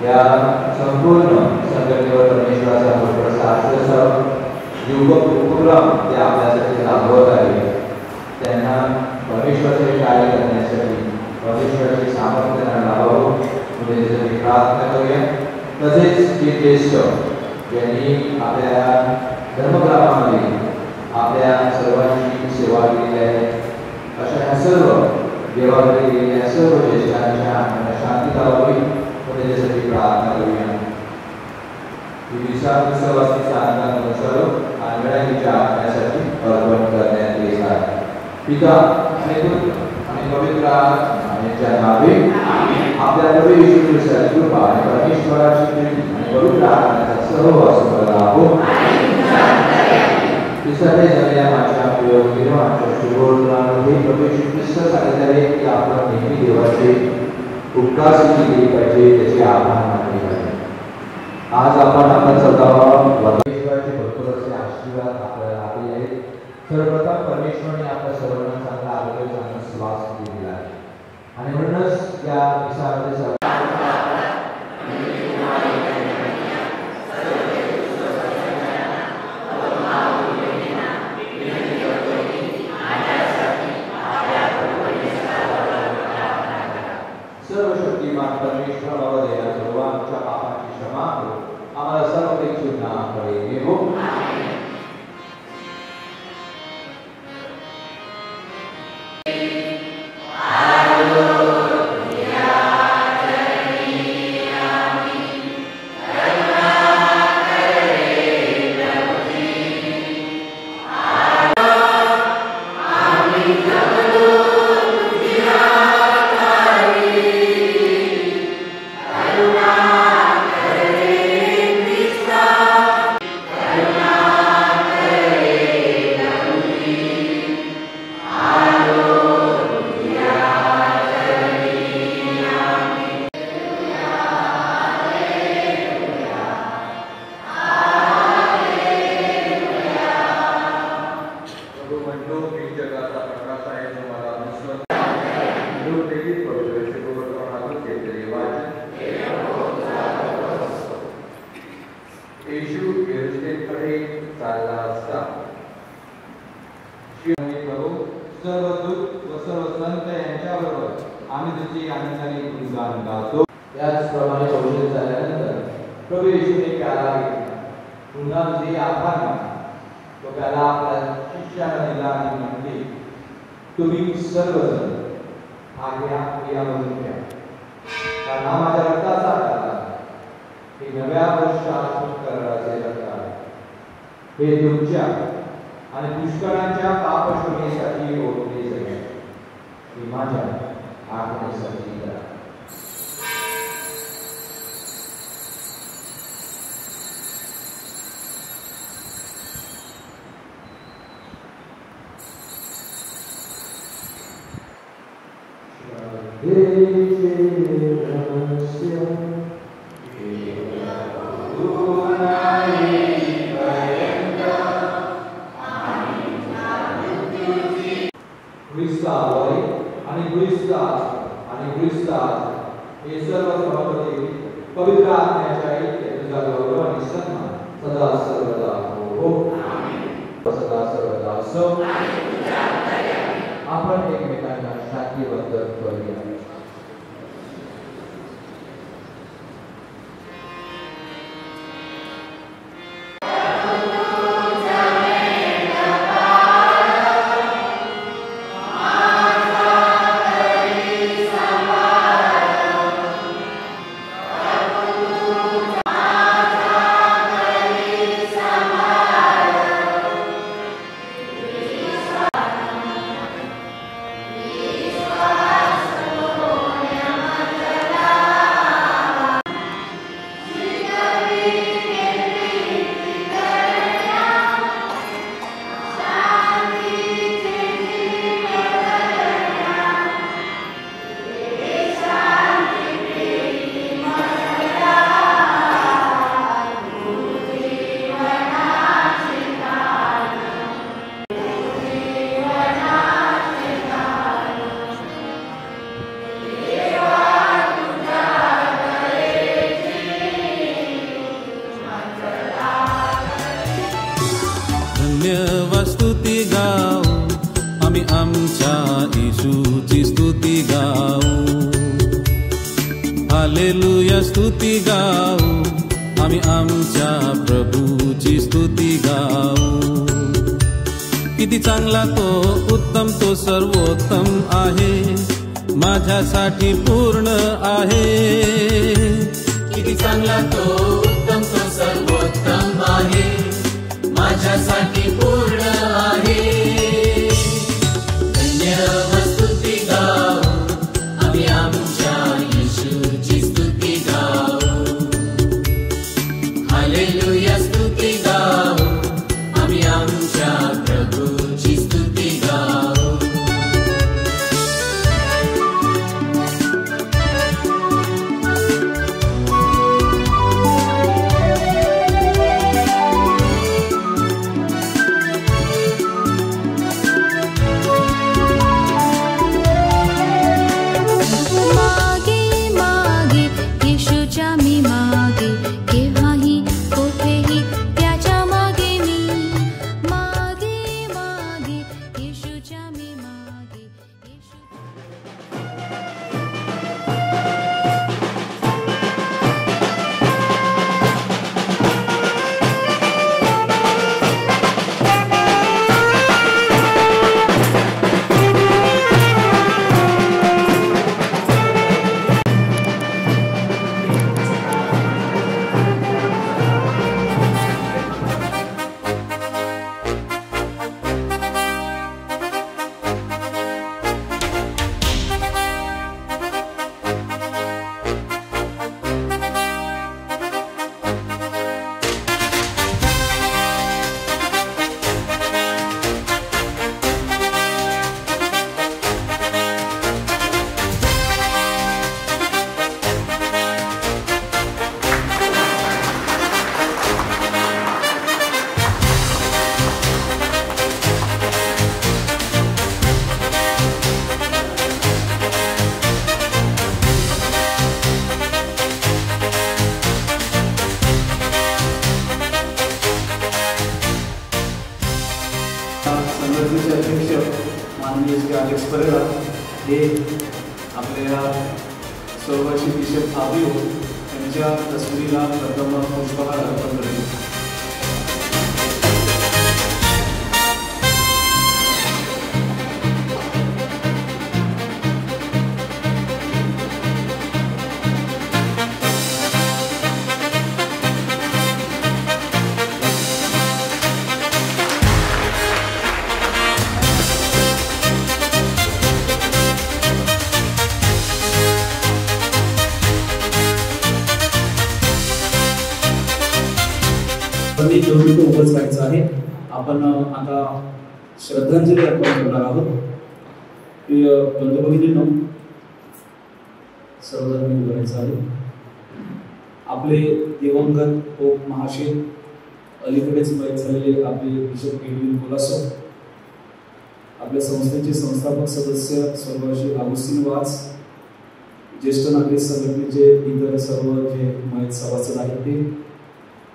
या संपूर्ण संघटनेवर परमेश्वराचा प्रसाद युवक उपक्रम ते आपल्यासाठी राबवत आहे त्यांना परमेश्वराचे कार्य करण्यासाठी परमेश्वराचे सामर्थ्य लाभावं म्हणजे त्याची प्रार्थना करूया। तसेच जे ज्येष्ठ ज्यांनी आपल्या धर्मग्रामामध्ये आपल्या सर्वांची सेवा केली आहे अशा ह्या सर्व देवाकडे गेलेल्या सर्व ज्येष्ठांच्या शांती लावावी त्याच्यासाठी प्रार्थना करूया। विश्वासाच्या अनुसार आंधळ्यांच्या आत्म्यासाठी अर्पण करण्यात येत आहे। पिता आणि पुत्र आणि पवित्र आत्म्याच्या नावे आपल्या प्रभू येशू ख्रिस्ताची कृपा आणि परमेश्वराची प्रीती आणि पवित्र आत्म्याचा सहवास लाभो। तिसरे झालेल्या माझ्या निर्माणाच्या शुभोदनामध्ये प्रभू येशू ख्रिस्त सांगितले की आपण नेहमी देवाचे उपकार केले पाहिजे त्याचे आभार मानले पाहिजे। आज आपण आपला 14वा परमेश्वराचे भरपूर असे आशीर्वाद आपल्याला लाभले आहेत। सर्वप्रथम परमेश्वराने आपल्या सर्वांना चांगला आरोग्य चांगला श्वास दिलेला आहे आणि म्हणूनच या दिवसामध्ये सर्वशक्तिमान परमेश्वर बाबा देवा सर्वांच्या पापांची क्षमा करो आम्हाला सर्व काही चुकण्याकडे नेमो। तुम्ही सर्वजण हा घ्या यामधून घ्या कारण हा माझ्या रक्ताचा काढा हे नव्या वर्षात कराराचे रक्त आहे हे तुमच्या आणि पुष्कळांच्या पाप क्षमेसाठी ओढले जाईल हे माझ्या आत्मेसाठी करा। हे सर्व समर्पित पवित्र आत्म्याच्या ऐक्याचा गौरव आणि सन्मान सदा सर्वदा हो आमेन। सदा सर्वदा असो। आपण एकमेकांना शांतीबद्दल करूया। विश्वास हालेलुया स्तुती गाऊ, आम्ही आमच्या प्रभूची स्तुती गाऊ. किती चांगला तो, उत्तम तो, सर्वोत्तम आहे, माझ्यासाठी पूर्ण आहे. किती चांगला तो, उत्तम तो, सर्वोत्तम आहे, माझ्यासाठी पूर्ण आहे. धन्यवाद स्तुती गाऊ, आम्ही आमच्या येशूची स्तुती गाऊ. हालेलुया स्तुती गाऊ, आम्ही आमच्या प्रभूची स्तुती गाऊ. संघटनेचे अध्यक्ष माननीय श्री अलेक्स परेरा हे आपल्या सर्वशी बिशप फाबिओ यांच्या तस्वीरीला प्रथम पुष्पहार अर्पण करेल. तेवढी उभंच करायचं आहे. आपण आता श्रद्धांजली अर्पण करणार आहोत. बंधू-भगिनींनो, सर्वजण उभारायचं आहे. आपले दिवंगत पोप महाशय अलीकडेच मयत झालेले आपले बिशप एडविन कोलासो, आपल्या संस्थेचे संस्थापक सदस्य स्वर्गवासी अगुस्तीन वाज, ज्येष्ठ नागरिक संघटनेचे इतर सर्व जे मयत सभासद आहेत ते,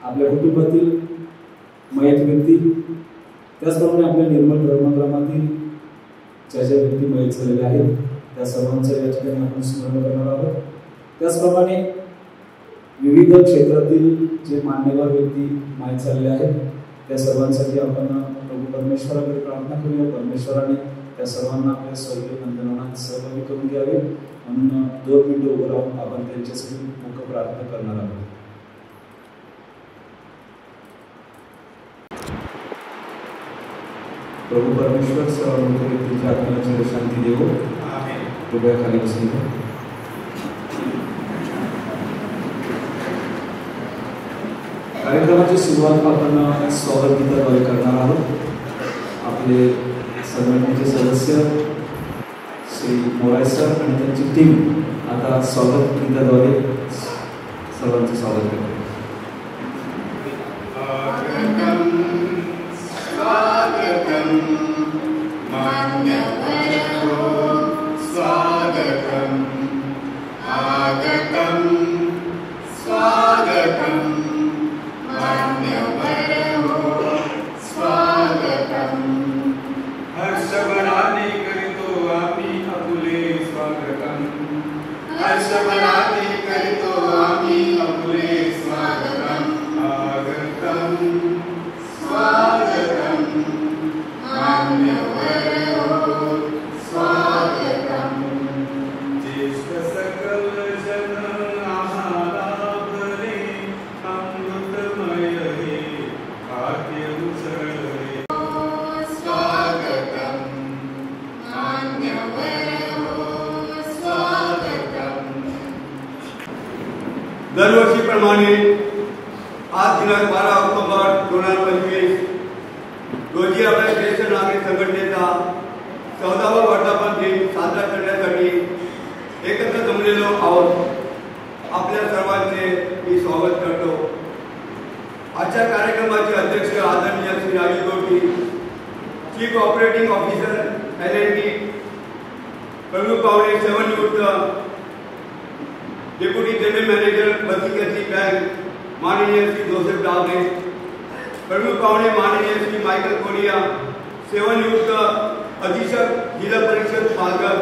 आपल्या कुटुंबातील मयत व्यक्ती, त्याचप्रमाणे आपल्या निर्मल धर्मग्रामातील ज्या ज्या व्यक्ती मयत झालेल्या आहेत त्या सर्वांचं या ठिकाणी आपण स्मरण करणार आहोत. त्याचप्रमाणे विविध क्षेत्रातील जे मान्यवर व्यक्ती माहीत झालेले आहेत त्या सर्वांसाठी आपण प्रभू परमेश्वराकडे प्रार्थना करूया. परमेश्वराने त्या सर्वांना आपल्या स्वर्गीय बंधनात सहभागी करून घ्यावे, म्हणून 2 मिनिटं उभं राहून आपण त्यांच्यासाठी मुख प्रार्थना करणार आहोत. प्रभू परमेश्वर सर्व व्यक्तीच्या आत्म्याला शांती देवो. कृपया खाली बसून घ्या. कार्यक्रमाची सुरुवात आपण स्वागत गीताद्वारे करणार आहोत. आपले संघटनेचे सदस्य श्री मोराय सर आणि त्यांची टीम आता स्वागत गीताद्वारे सर्वांचे स्वागत करते. हर्षभराने करितो येतो आम्ही अपुरे स्वागतम स्वागतम स्वागतम मान्यवर हो स्वागतम ज्येष्ठ सकल जन आम्हाला भले अमृतमय हे भाग्य उसळले स्वागतम मान्यवर हो स्वागतम दरवर्षीप्रमाणे आज दिनांक 12 ऑक्टोबर 2025 रोजी आपल्या ज्येष्ठ नागरिक संघटनेचा 14वा वर्धापन दिन साजरा करण्यासाठी एकत्र जमलेलो आहोत। आपल्या सर्वांचे मी स्वागत करतो। आजच्या कार्यक्रमाचे अध्यक्ष आदरणीय Shri Raju Joshi, chief operating officer L&T, प्रमुख पाहुणे 7 निवृत्त डेप्युटी जनरल मॅनेजर बचत बँक माननीय श्री जोसेफ डावरे, प्रमुख पाहुणे माननीय श्री मायकल कोलिया, 7 निवृत्त अधीक्षक जिल्हा परिषद पालघर,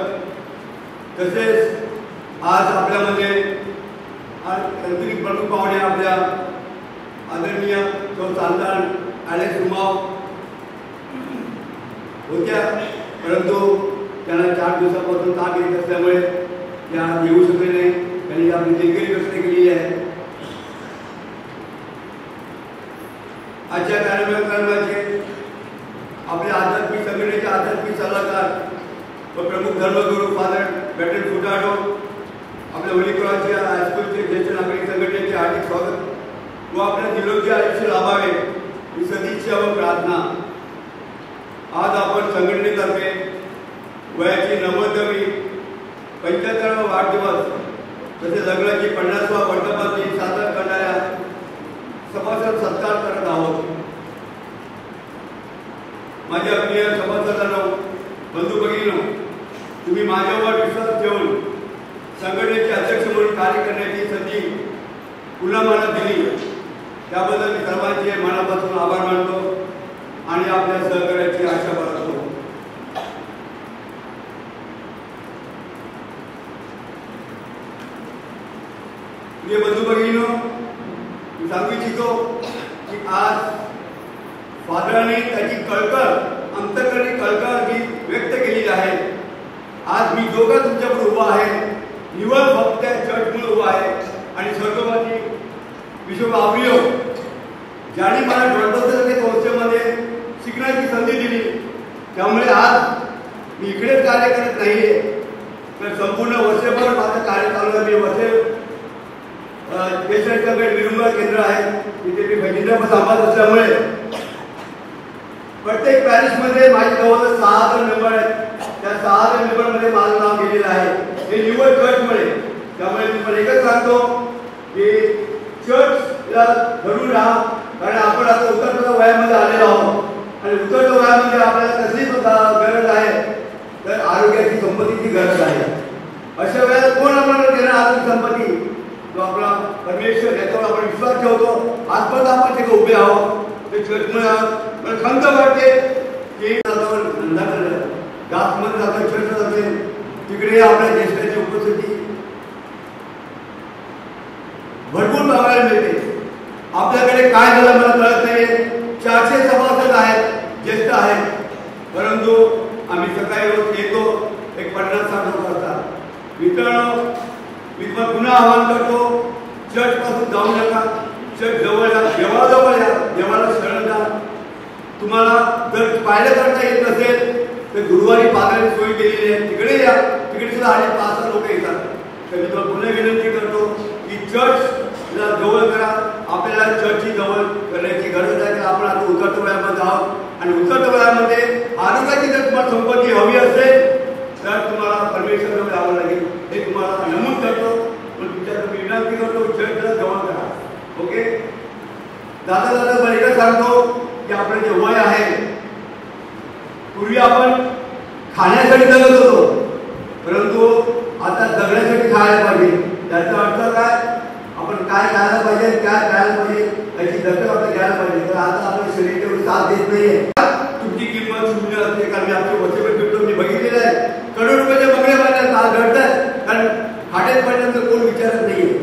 तसेच आज आपल्यामध्ये प्रमुख पाहुणे आपल्या आदरणीय जो चांदण ॲलेक्स उमाव होत्या, परंतु त्यांना 4 दिवसापासून ताप येत असल्यामुळे त्या येऊ शकले नाही। त्यांनी आपली दिलगिरी व्यक्त केलेली आहे। आजच्या कार्यक्रमाचे आपले आध्यात्मिक संघटनेचे आध्यात्मिक सल्लागार व प्रमुख धर्मगुरू फादर बॅटल फुटाडो, आपल्या वलीकुळाच्या हायस्कूलचे ज्येष्ठ नागरिक संघटनेचे हार्दिक स्वागत व आपल्या निरोगी आयुष्य लाभावे ही सदिच्छा व प्रार्थना। आज आपण संघटनेतर्फे वयाची 90वी 75वा वाढदिवस तसेच लग्नाची 50वा वर्धापन दिन साजरा करणाऱ्या सभासद सत्कार करत आहोत। माझ्या प्रिय सभासदांनो, बंधू भगिनींनो, तुम्ही माझ्यावर विश्वास ठेवून संघटनेचे अध्यक्ष म्हणून कार्य करण्याची संधी पुन्हा मला दिली, त्याबद्दल मी सर्वांचे मनापासून आभार मानतो आणि आपल्या सहकार्याची आशा बाळगतो। प्रिय बंधू भगिनींनो, मी सांगू इच्छितो की आज फादरांनी त्याची कळकळ अंतःकरणी कळकळ ही व्यक्त केलेली आहे। आज मी दोघा तुमच्याकडे उभा आहे, निवड फक्त चर्चमुळे उभा आहे आणि स्वर्गवासी विश्वबावरियो ज्यांनी मला डॉक्टरच्या संस्थेमध्ये शिकण्याची संधी दिली, त्यामुळे आज मी इकडेच कार्य करत नाहीये, तर संपूर्ण वर्षभर माझं कार्य चालू आहे। मी वर्षे पेशंटकडे विरुंगा केंद्र आहे, तिथे मी भजनीला सांभाळत असल्यामुळे प्रत्येक पॅरिशमध्ये माझे जवळ 6 मेंबर आहेत। त्या 6 मेंबरमध्ये माझं नाव गेलेलं आहे, हे निवड चर्चमुळे। त्यामुळे मी पण एकच सांगतो की चर्चला धरून राहा, कारण आपण आता उतरत्या वयामध्ये आलेलो आहोत आणि उतरत्या वयामध्ये आपल्याला कसली गरज आहे, तर आरोग्याची संपत्तीची गरज आहे। अशा वेळेला कोण आपल्याला देणार आरोग्य संपत्ती? जो आपला परमेश्वर, याच्यावर आपण विश्वास ठेवतो। आजपर्यंत आपण तिथे उभे आहोत, ते चर्चमुळे मला खंत वाटते की गासमध्ये जातो, चर्च असेल तिकडे आपल्या ज्येष्ठाची उपस्थिती भरपूर बघायला मिळते। आपल्याकडे काय झालं मला कळत नाही। 400 सभासद आहेत, ज्येष्ठ आहेत, परंतु आम्ही सकाळी रोज येतो, एक 50-60 लोक असतात। मित्रांनो, मी तुम्हाला पुन्हा आवाहन करतो, चर्च पासून जाऊ नका, चर्च जवळ या, देवाजवळ या, देवाला शरण जा। तुम्हाला जर पाहिलं करता येत नसेल तर गुरुवारी पादराची सोय केलेली आहे, तिकडे या, तिकडे सुद्धा 5-6 लोक येतात। तर मी तुम्हाला पुन्हा विनंती करतो की चर्चला जवळ करा, आपल्याला चर्चची जवळ करण्याची गरज आहे। तर आपण आता उतरत्या वयामध्ये आहोत आणि उतरत्या वयामध्ये आरोग्याची जर तुम्हाला संपत्ती हवी असेल तर तुम्हाला परमेश्वराकडे यावं लागेल, हे तुम्हाला नमूद करतो। पण तुमच्याकडे विनंती करतो, चर्चला जवळ करा। ओके, दादा मला एकच सांगतो की आपलं जे वय आहे, पूर्वी आपण खाण्यासाठी जगत होतो, परंतु आता जगण्यासाठी खायला पाहिजे। त्याचा अर्थ काय? आपण काय खायला पाहिजे, काय खायला पाहिजे याची दखल आपण घ्यायला पाहिजे। तर आता आपलं शरीर तेवढं साथ देत नाहीये। तुमची किंमत शून्य असते, कारण मी आपले वर्षभर फिरतो, मी बघितलेलं आहे। करोड रुपयाच्या बंगल्या बांधल्या घडतात, कारण खाट्यात पडल्यानंतर कोण विचारत नाहीये।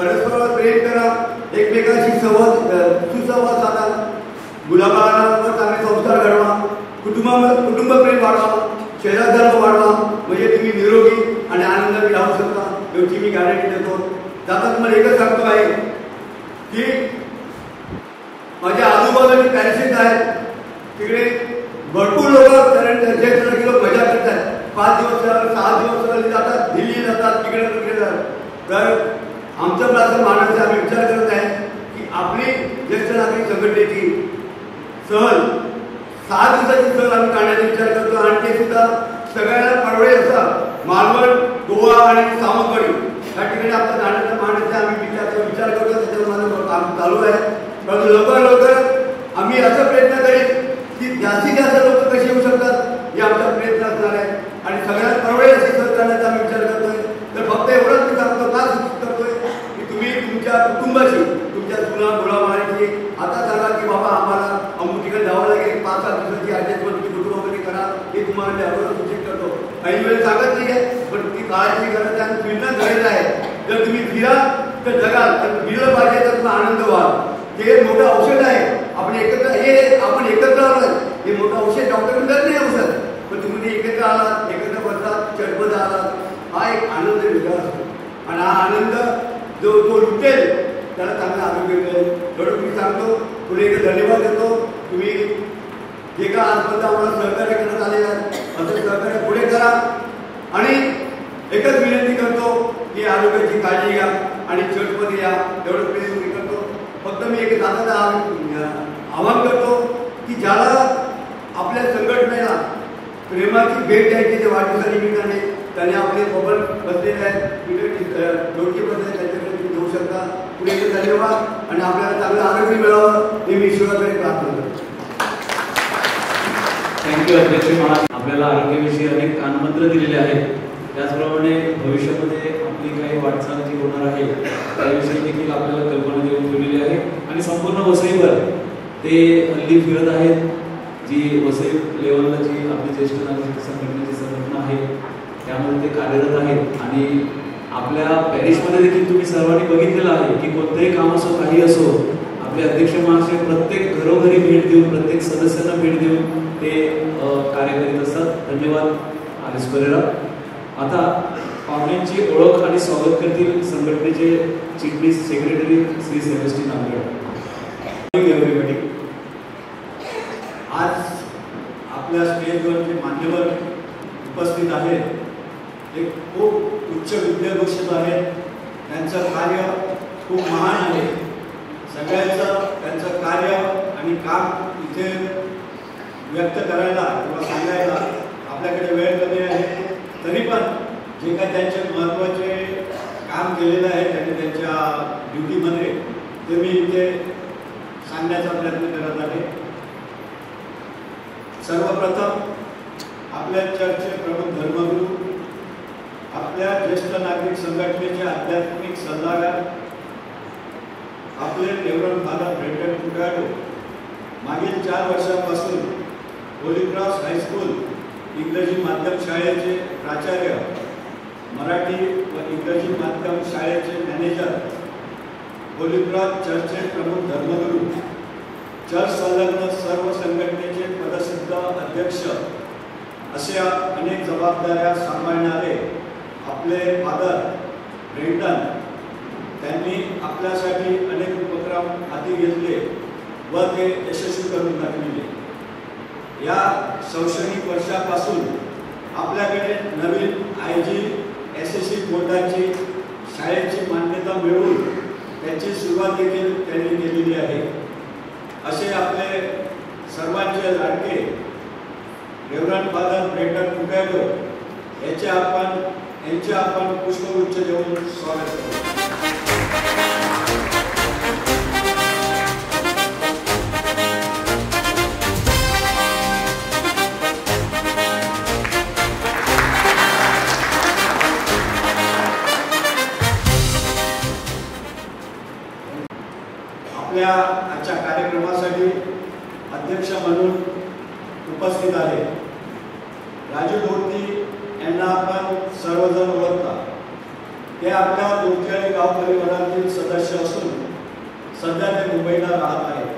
परस्परावर प्रेम करा, एकमेकांशी सुसंवाद साधा, मुलाबाळांवर चांगले संस्कार घडवा, कुटुंब प्रेम वाढवा, शेजारधर्म वाढवा, म्हणजे तुम्ही निरोगी आणि आनंदाने राहू शकता याची मी गॅरंटी देतो. जाता तुम्हाला एकच सांगतो आहे की माझ्या आजूबाजूला पॅरिसेस आहेत, तिकडे भरपूर लोक मजा करतात. 5 दिवस 6 दिवस जातात, दिल्ली जातात, तिकडे जातात. तर आमचं असं मानस आम्ही विचार करत आहे की आपली ज्येष्ठ नागरिक संघटनेची सहल 6 दिवसाची सहल आम्ही काढण्याचा विचार करतो आणि ते सुद्धा सगळ्यांना परवडेल असं मालवण, गोवा आणि सावंतवाडी या ठिकाणी आपलं जाण्याचा मानस आम्ही विचार करतो. त्याच्यावर माझं काम चालू आहे. परंतु लवकर आम्ही असा प्रयत्न करेल की जास्तीत जास्त लोक कसे येऊ शकतात हे आमचा प्रयत्न असणार आहे आणि सगळ्यात परवडेल अशी सहल करण्याचा आम्ही विचार करतोय. तर फक्त एवढंच मी सांगतो, का सूचित करतोय की तुम्ही तुमच्या कुटुंबाशी, तुमच्या जुना मुलाबाळांची आता सांगा की बाबा आम्हाला अमुक ठिकाणी जावं लागेल, 5-7 दिवसाची ॲडजस्टमेंट तुम्ही कुटुंब वगैरे करा, हे तुम्हाला मी अगोदर सूचित करतो. काही वेळ सांगत नाही आहे, पण ती काळाची गरज आहे आणि फिरणं गरज आहे. जर तुम्ही फिरा तर जगाल, तर फिरलं पाहिजे तर तुम्हाला आनंद व्हाल. ते मोठं औषध आहे. आपण एकत्र आलो, हे मोठं औषध डॉक्टर मिळत नाही औषध, पण तुम्ही एकत्र आलात, एकत्र बसलात, चटपट आलात, हा एक आनंद वेगळा असतो आणि हा आनंद जो तो लुटेल त्याला चांगलं आरोग्य मिळेल. एवढं मी सांगतो. पुढे एक धन्यवाद देतो. तुम्ही जे का आजपर्यंत आम्हाला सहकार्य करण्यात आलेलं आहे असं सहकार्य पुढे करा आणि एकच विनंती करतो की आरोग्याची काळजी घ्या आणि चटपट या. एवढं मी करतो. फक्त मी एक दादाचं आवाहन करतो की ज्याला आपल्या संघटनेला प्रेमाची भेट द्यायची ते वाढदिवसा निमित्ताने त्याने आपले मोबाईल बसलेले आहेत, लोटके बसले, त्यांच्याकडे तुम्ही घेऊ शकता. पुढे धन्यवाद आणि आपल्याला चांगलं आरोग्य मिळावं हे मी ईश्वराकडे प्रार्थना करतो. थँक्यू अध्यक्ष महाराज. आपल्याला आरोग्याविषयी अनेक कानमंत्र दिलेले आहेत. त्याचप्रमाणे भविष्यामध्ये आपली काही वाटचाल जी होणार आहे त्याविषयी देखील आपल्याला कल्पना देऊन ठेवलेली आहे आणि संपूर्ण वसईवर ते हल्ली फिरत आहेत. जी वसई लेवलला जी आपली ज्येष्ठ नागरिक संघटनेची संघटना आहे त्यामध्ये ते कार्यरत आहेत आणि आपल्या पॅरिसमध्ये देखील तुम्ही सर्वांनी बघितलेलं आहे की कोणतंही काम असो, काही असो, आपले अध्यक्ष महाशय प्रत्येक घरोघरी भेट देऊन, प्रत्येक सदस्यांना भेट देऊन ते कार्य करीत असतात. धन्यवाद आलिस परेरा. आता पाहुण्यांची ओळख आणि स्वागत करतील संघटनेचे चिटणीस सेक्रेटरी श्री सेबॅस्टियन नांदेड. आज आपल्या स्टेजवर जे मान्यवर उपस्थित आहेत ते खूप उच्च विद्याभूषित आहेत. त्यांचं कार्य खूप महान आहे. सगळ्यांचं त्यांचं कार्य आणि काम इथे व्यक्त करायला किंवा सांगायला आपल्याकडे वेळ कमी आहे. तरी पण जे काही त्यांचे महत्त्वाचे काम केलेलं आहे त्यांनी त्यांच्या ड्युटीमध्ये ते मी इथे सांगण्याचा प्रयत्न करत आहे. सर्वप्रथम आपल्या चर्चचे प्रमुख धर्मगुरू, आपल्या ज्येष्ठ नागरिक संघटनेचे आध्यात्मिक सल्लागार, आपले रेव्हरंड फादर ब्रेंडन फुगाडो मागील 4 वर्षांपासून होली क्रॉस हायस्कूल इंग्रजी माध्यम शाळेचे प्राचार्य, मराठी व इंग्रजी माध्यम शाळेचे मॅनेजर, होली क्रॉस चर्चचे प्रमुख धर्मगुरू, चर्च संलग्न सर्व संघटनेचे पदसिद्ध अध्यक्ष असे अनेक जबाबदाऱ्या सांभाळणारे आपले फादर ब्रेंडन त्यांनी आपल्यासाठी अनेक उपक्रम हाती घेतले व ते यशस्वी करून दाखविले. या शैक्षणिक वर्षापासून आपल्याकडे नवीन IGSSC बोर्डाची शाळेची मान्यता मिळवून त्याची सुरुवात देखील त्यांनी केलेली आहे. असे आपले सर्वांचे लाडके रेव्हरंड फादर ब्रेंडन फुगाडो यांचे आपण पुष्पगुच्छ देऊन स्वागत करू. आपल्या आजच्या कार्यक्रमासाठी अध्यक्ष म्हणून उपस्थित आहे राजू धोती यांना आपण सर्वजण ओळखता. ते आपल्या दोनचाळी गाव परिवारातील सदस्य असून सध्या ते मुंबईला राहत आहेत.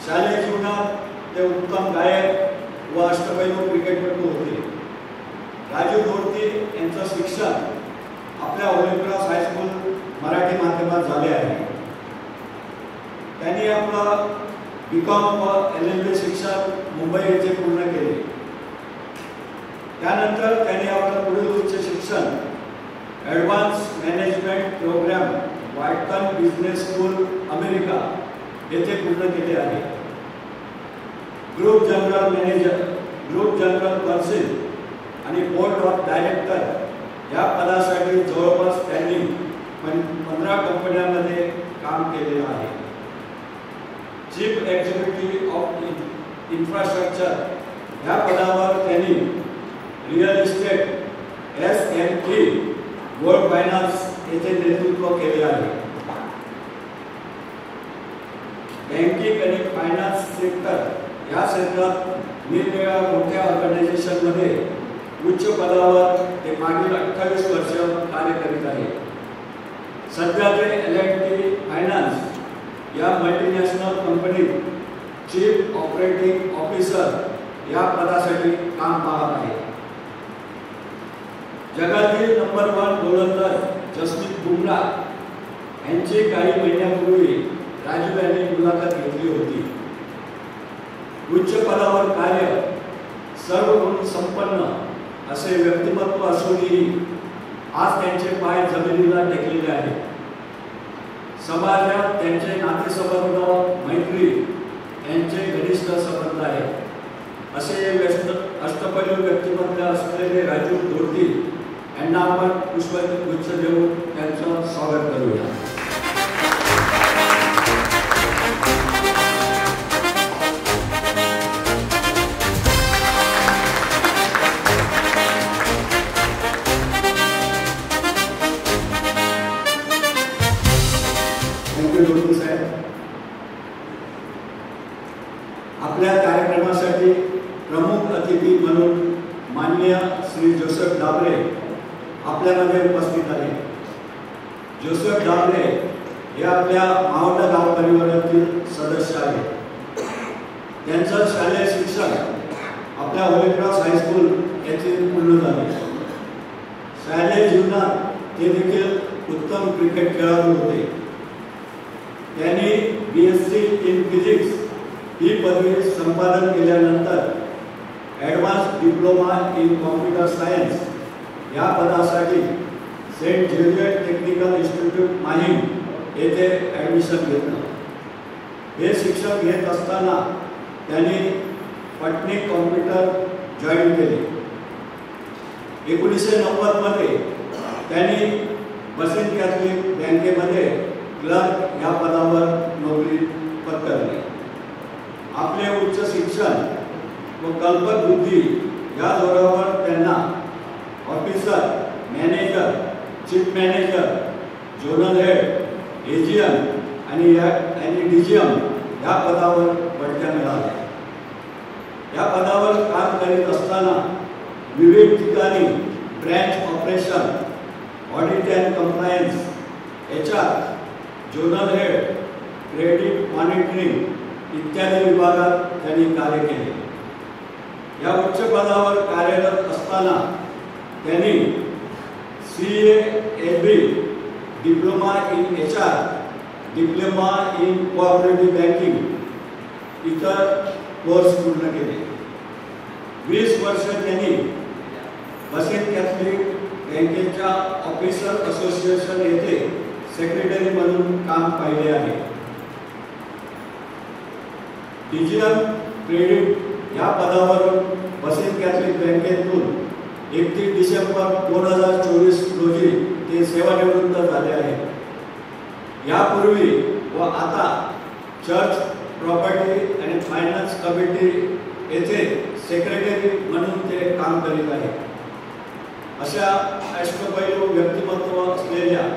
शालेय जीवनात ते उत्तम गायक व अष्टपैलू क्रिकेटपटू होते. राजू दोर्ती यांचं शिक्षण आपल्या होलीक्रॉस हायस्कूल मराठी माध्यमात झाले आहे. त्यांनी आपलं BCom व LLB शिक्षण मुंबई येथे पूर्ण केले. त्यानंतर त्यांनी आपलं पुढील उच्च शिक्षण advance management programme Wharton business school America येथे पूर्ण केले आहे. Group general manager, group general counsel आणि बोर्ड ऑफ डायरेक्टर या पदासाठी जवळपास त्यांनी 15 कंपन्यांमध्ये काम केलेलं आहे. चीफ एक्झिक्युटिव्ह ऑफ इन्फ्रास्ट्रक्चर या पदावर त्यांनी real estate SMT gold finance येथे नेतृत्व केले आहे. बँकिंग आणि फायनान्स सेक्टर या क्षेत्रात निरनिराळ्या मोठ्या ऑर्गनायझेशनमध्ये उच्च पदावर ते मागील 28 वर्ष कार्य करीत आहे. सध्या ते L&T फायनान्स या मल्टीनॅशनल कंपनीत चीफ ऑपरेटिंग ऑफिसर या पदासाठी काम पाहत आहे. जगातील नंबर 1 गोलंदाज जसप्रीत बुमराह यांची काही महिन्यापूर्वी राजू यांनी मुलाखत घेतली होती. उच्च पदावर कार्य, सर्व गुण संपन्न असे व्यक्तिमत्व असूनही आज त्यांचे पाय जमिनीला टेकलेले आहेत. समाजात त्यांचे नातेसंबंध, मैत्री यांचे घनिष्ठ संबंध आहेत. असे अष्टपैलू व्यक्तिमत्व असलेले राजू दोर्ती यांना आपण पुष्पगुच्छ देऊन त्यांचं स्वागत करूया. दोर्ती साहेब, आपल्या कार्यक्रमासाठी प्रमुख अतिथी म्हणून माननीय श्री जोसेफ डाबरे आपल्यामध्ये उपस्थित आहे. जोसेफ डाबरे हे आपल्या मावळा गाव परिवारातील सदस्य आहेत. त्यांचं शालेय शिक्षण आपल्या होलीक्रॉस हायस्कूल येथे पूर्ण झाले. शालेय जीवनात ते देखील उत्तम क्रिकेट खेळाडू होते. त्यांनी BSc इन फिजिक्स ही पदवी संपादन केल्यानंतर advance diploma in computer science या पदासाठी saint Xavier technical institute Mahim येथे ॲडमिशन घेतलं. हे शिक्षण घेत असताना त्यांनी पटनी कॉम्प्युटर जॉईन केले. 1990 मध्ये त्यांनी बसेंट कॅथलिक बँकेमध्ये क्लर्क या पदावर नोकरी पत्करली. आपले उच्च शिक्षण व कल्पक बुद्धी या जोरावर त्यांना officer, manager, chief manager, zonal head, AGM आणि DGM या पदावर बढत्या मिळाल्या. या पदावर काम करीत असताना विविध ठिकाणी branch operation, audit and compliance, HR, zonal head, credit monitoring इत्यादी विभागात त्यांनी कार्य केले. या उच्च पदावर कार्यरत असताना त्यांनी CA/AB diploma in HR, diploma in cooperative banking इतर कोर्स पूर्ण केले. 20 वर्ष त्यांनी बसेंट कॅथलिक बँकेच्या ऑफिसर असोसिएशन येथे सेक्रेटरी म्हणून काम पाहिले आहे. DGM क्रेडिट या पदावर बसेंट कॅथलिक बँकेतून 31 डिसेंबर 2024 रोजी ते सेवानिवृत्त झाले आहेत. यापूर्वी व आता चर्च प्रॉपर्टी आणि फायनान्स कमिटी येथे सेक्रेटरी म्हणून ते काम करीत आहेत. अशा अष्टपैलू व्यक्तिमत्व असलेल्या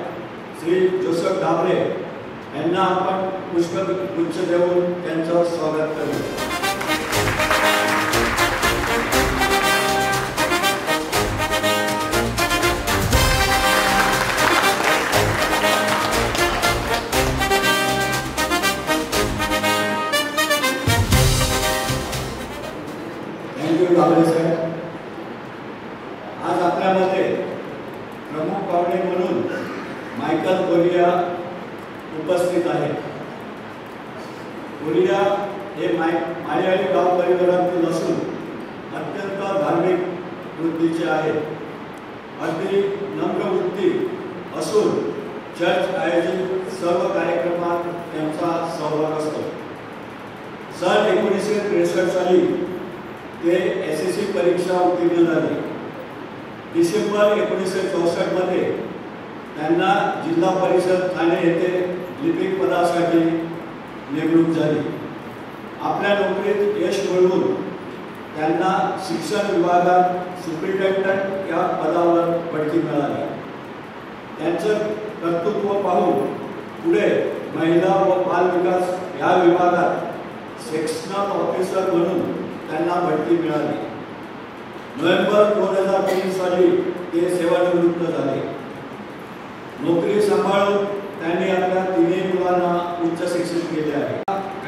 श्री जोसेफ डाबरे यांना आपण पुष्पगुच्छ देऊन त्यांचं स्वागत करू. मायकल कोरिया उपस्थित आहेत. कोरिया हे मायाळी गाव परिवारातील असून अत्यंत धार्मिक वृत्तीचे आहेत. अगदी नम्र वृत्ती असून चर्च आयोजित सर्व कार्यक्रमात त्यांचा सहभाग असतो. सन 1963 साली ते SSC परीक्षा उत्तीर्ण झाले. डिसेंबर 1964 मध्ये त्यांना जिल्हा परिषद ठाणे येथे लिपिक पदासाठी नेमणूक झाली. आपल्या नोकरीत यश मिळवून त्यांना शिक्षण विभागात सुपरिटेंडंट या पदावर बढती मिळाली. त्यांचं कर्तृत्व पाहून पुढे महिला व बाल विकास या विभागात सेक्शनल ऑफिसर म्हणून त्यांना बढती मिळाली. नोव्हेंबर 2003 साली ते सेवानिवृत्त झाले. नोकरी सांभाळून त्यांनी आपल्या तिन्ही मुलांना उच्च शिक्षित केले आहे.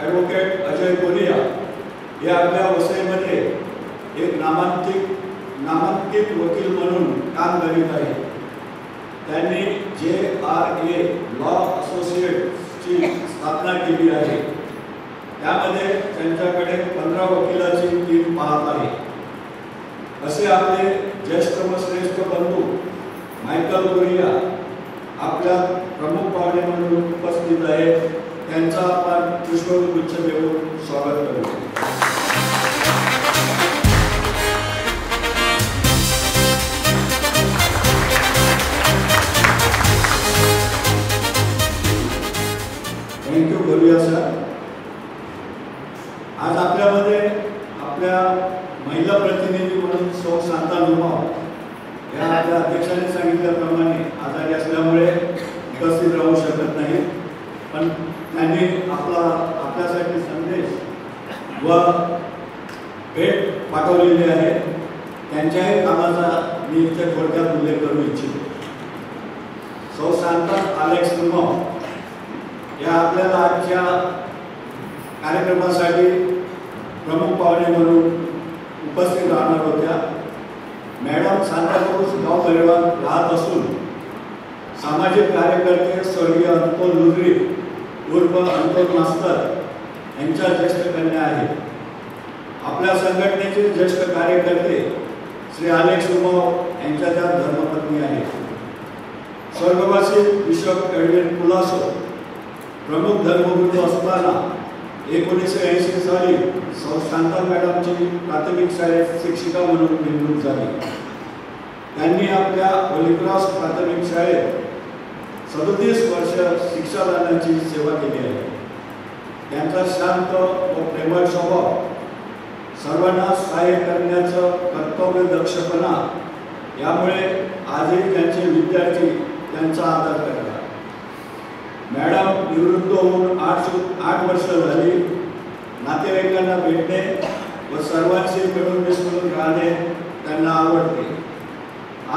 ॲडव्होकेट अजय कोरिया हे आपल्या वसईमध्ये एक नामांकित वकील म्हणून काम करीत आहेत. त्यांनी JRA लॉ असोसिएटची स्थापना केली आहे. त्यामध्ये त्यांच्याकडे 15 वकिलाची टीम पाहत आहे. असे आपले ज्येष्ठ व श्रेष्ठ बंधू मायकल कोरिया आपल्या प्रमुख पाहुणे म्हणून उपस्थित आहेत. त्यांचा आपण पुष्पगुच्छ देऊन स्वागत करू. Thank you Korea sir. आज आपल्यामध्ये आपल्या महिला प्रतिनिधी म्हणून सौ शांता लुमाव या आपल्या अध्यक्षांनी सांगितल्याप्रमाणे आजारी असल्यामुळे उपस्थित राहू शकत नाही. पण त्यांनी आपल्यासाठी संदेश व भेट पाठवलेली आहे. त्यांच्याही कामाचा मी इथे थोडक्यात उल्लेख करू इच्छितो. सौ शांता अलेक्स लुमाव या आपल्याला आजच्या कार्यक्रमासाठी प्रमुख पाहुणे म्हणून उपस्थित राहणार होत्या. मॅडम सांताक्रूज गाव परिवार राहत असून सामाजिक कार्यकर्ते स्वर्गीय अंतोल लुगरी उर्फ अंतोल मास्तर यांच्या ज्येष्ठ कन्या आहेत. आपल्या संघटनेचे ज्येष्ठ कार्यकर्ते श्री अलेक्स लुमाव यांच्या त्या धर्मपत्नी आहेत. स्वर्गवासी बिशप एडविन कुलासो प्रमुख धर्मगुरू असताना 1980 साली सौ शांता मॅडमची प्राथमिक शाळेत शिक्षिका म्हणून नेमणूक झाली. त्यांनी आपल्या होलीक्रॉस प्राथमिक शाळेत 37 वर्ष शिक्षादानाची सेवा केली आहे. त्यांचा शांत व प्रेमळ स्वभाव, सर्वांना सहाय्य करण्याचं कर्तव्य दक्षपणा यामुळे आजही त्यांचे विद्यार्थी त्यांचा आदर करतात. मॅडम निवृत्त होऊन 8 वर्ष झाली. नातेवाईकांना भेटणे व सर्वांशी मिळून मिसळून राहणे त्यांना आवडते.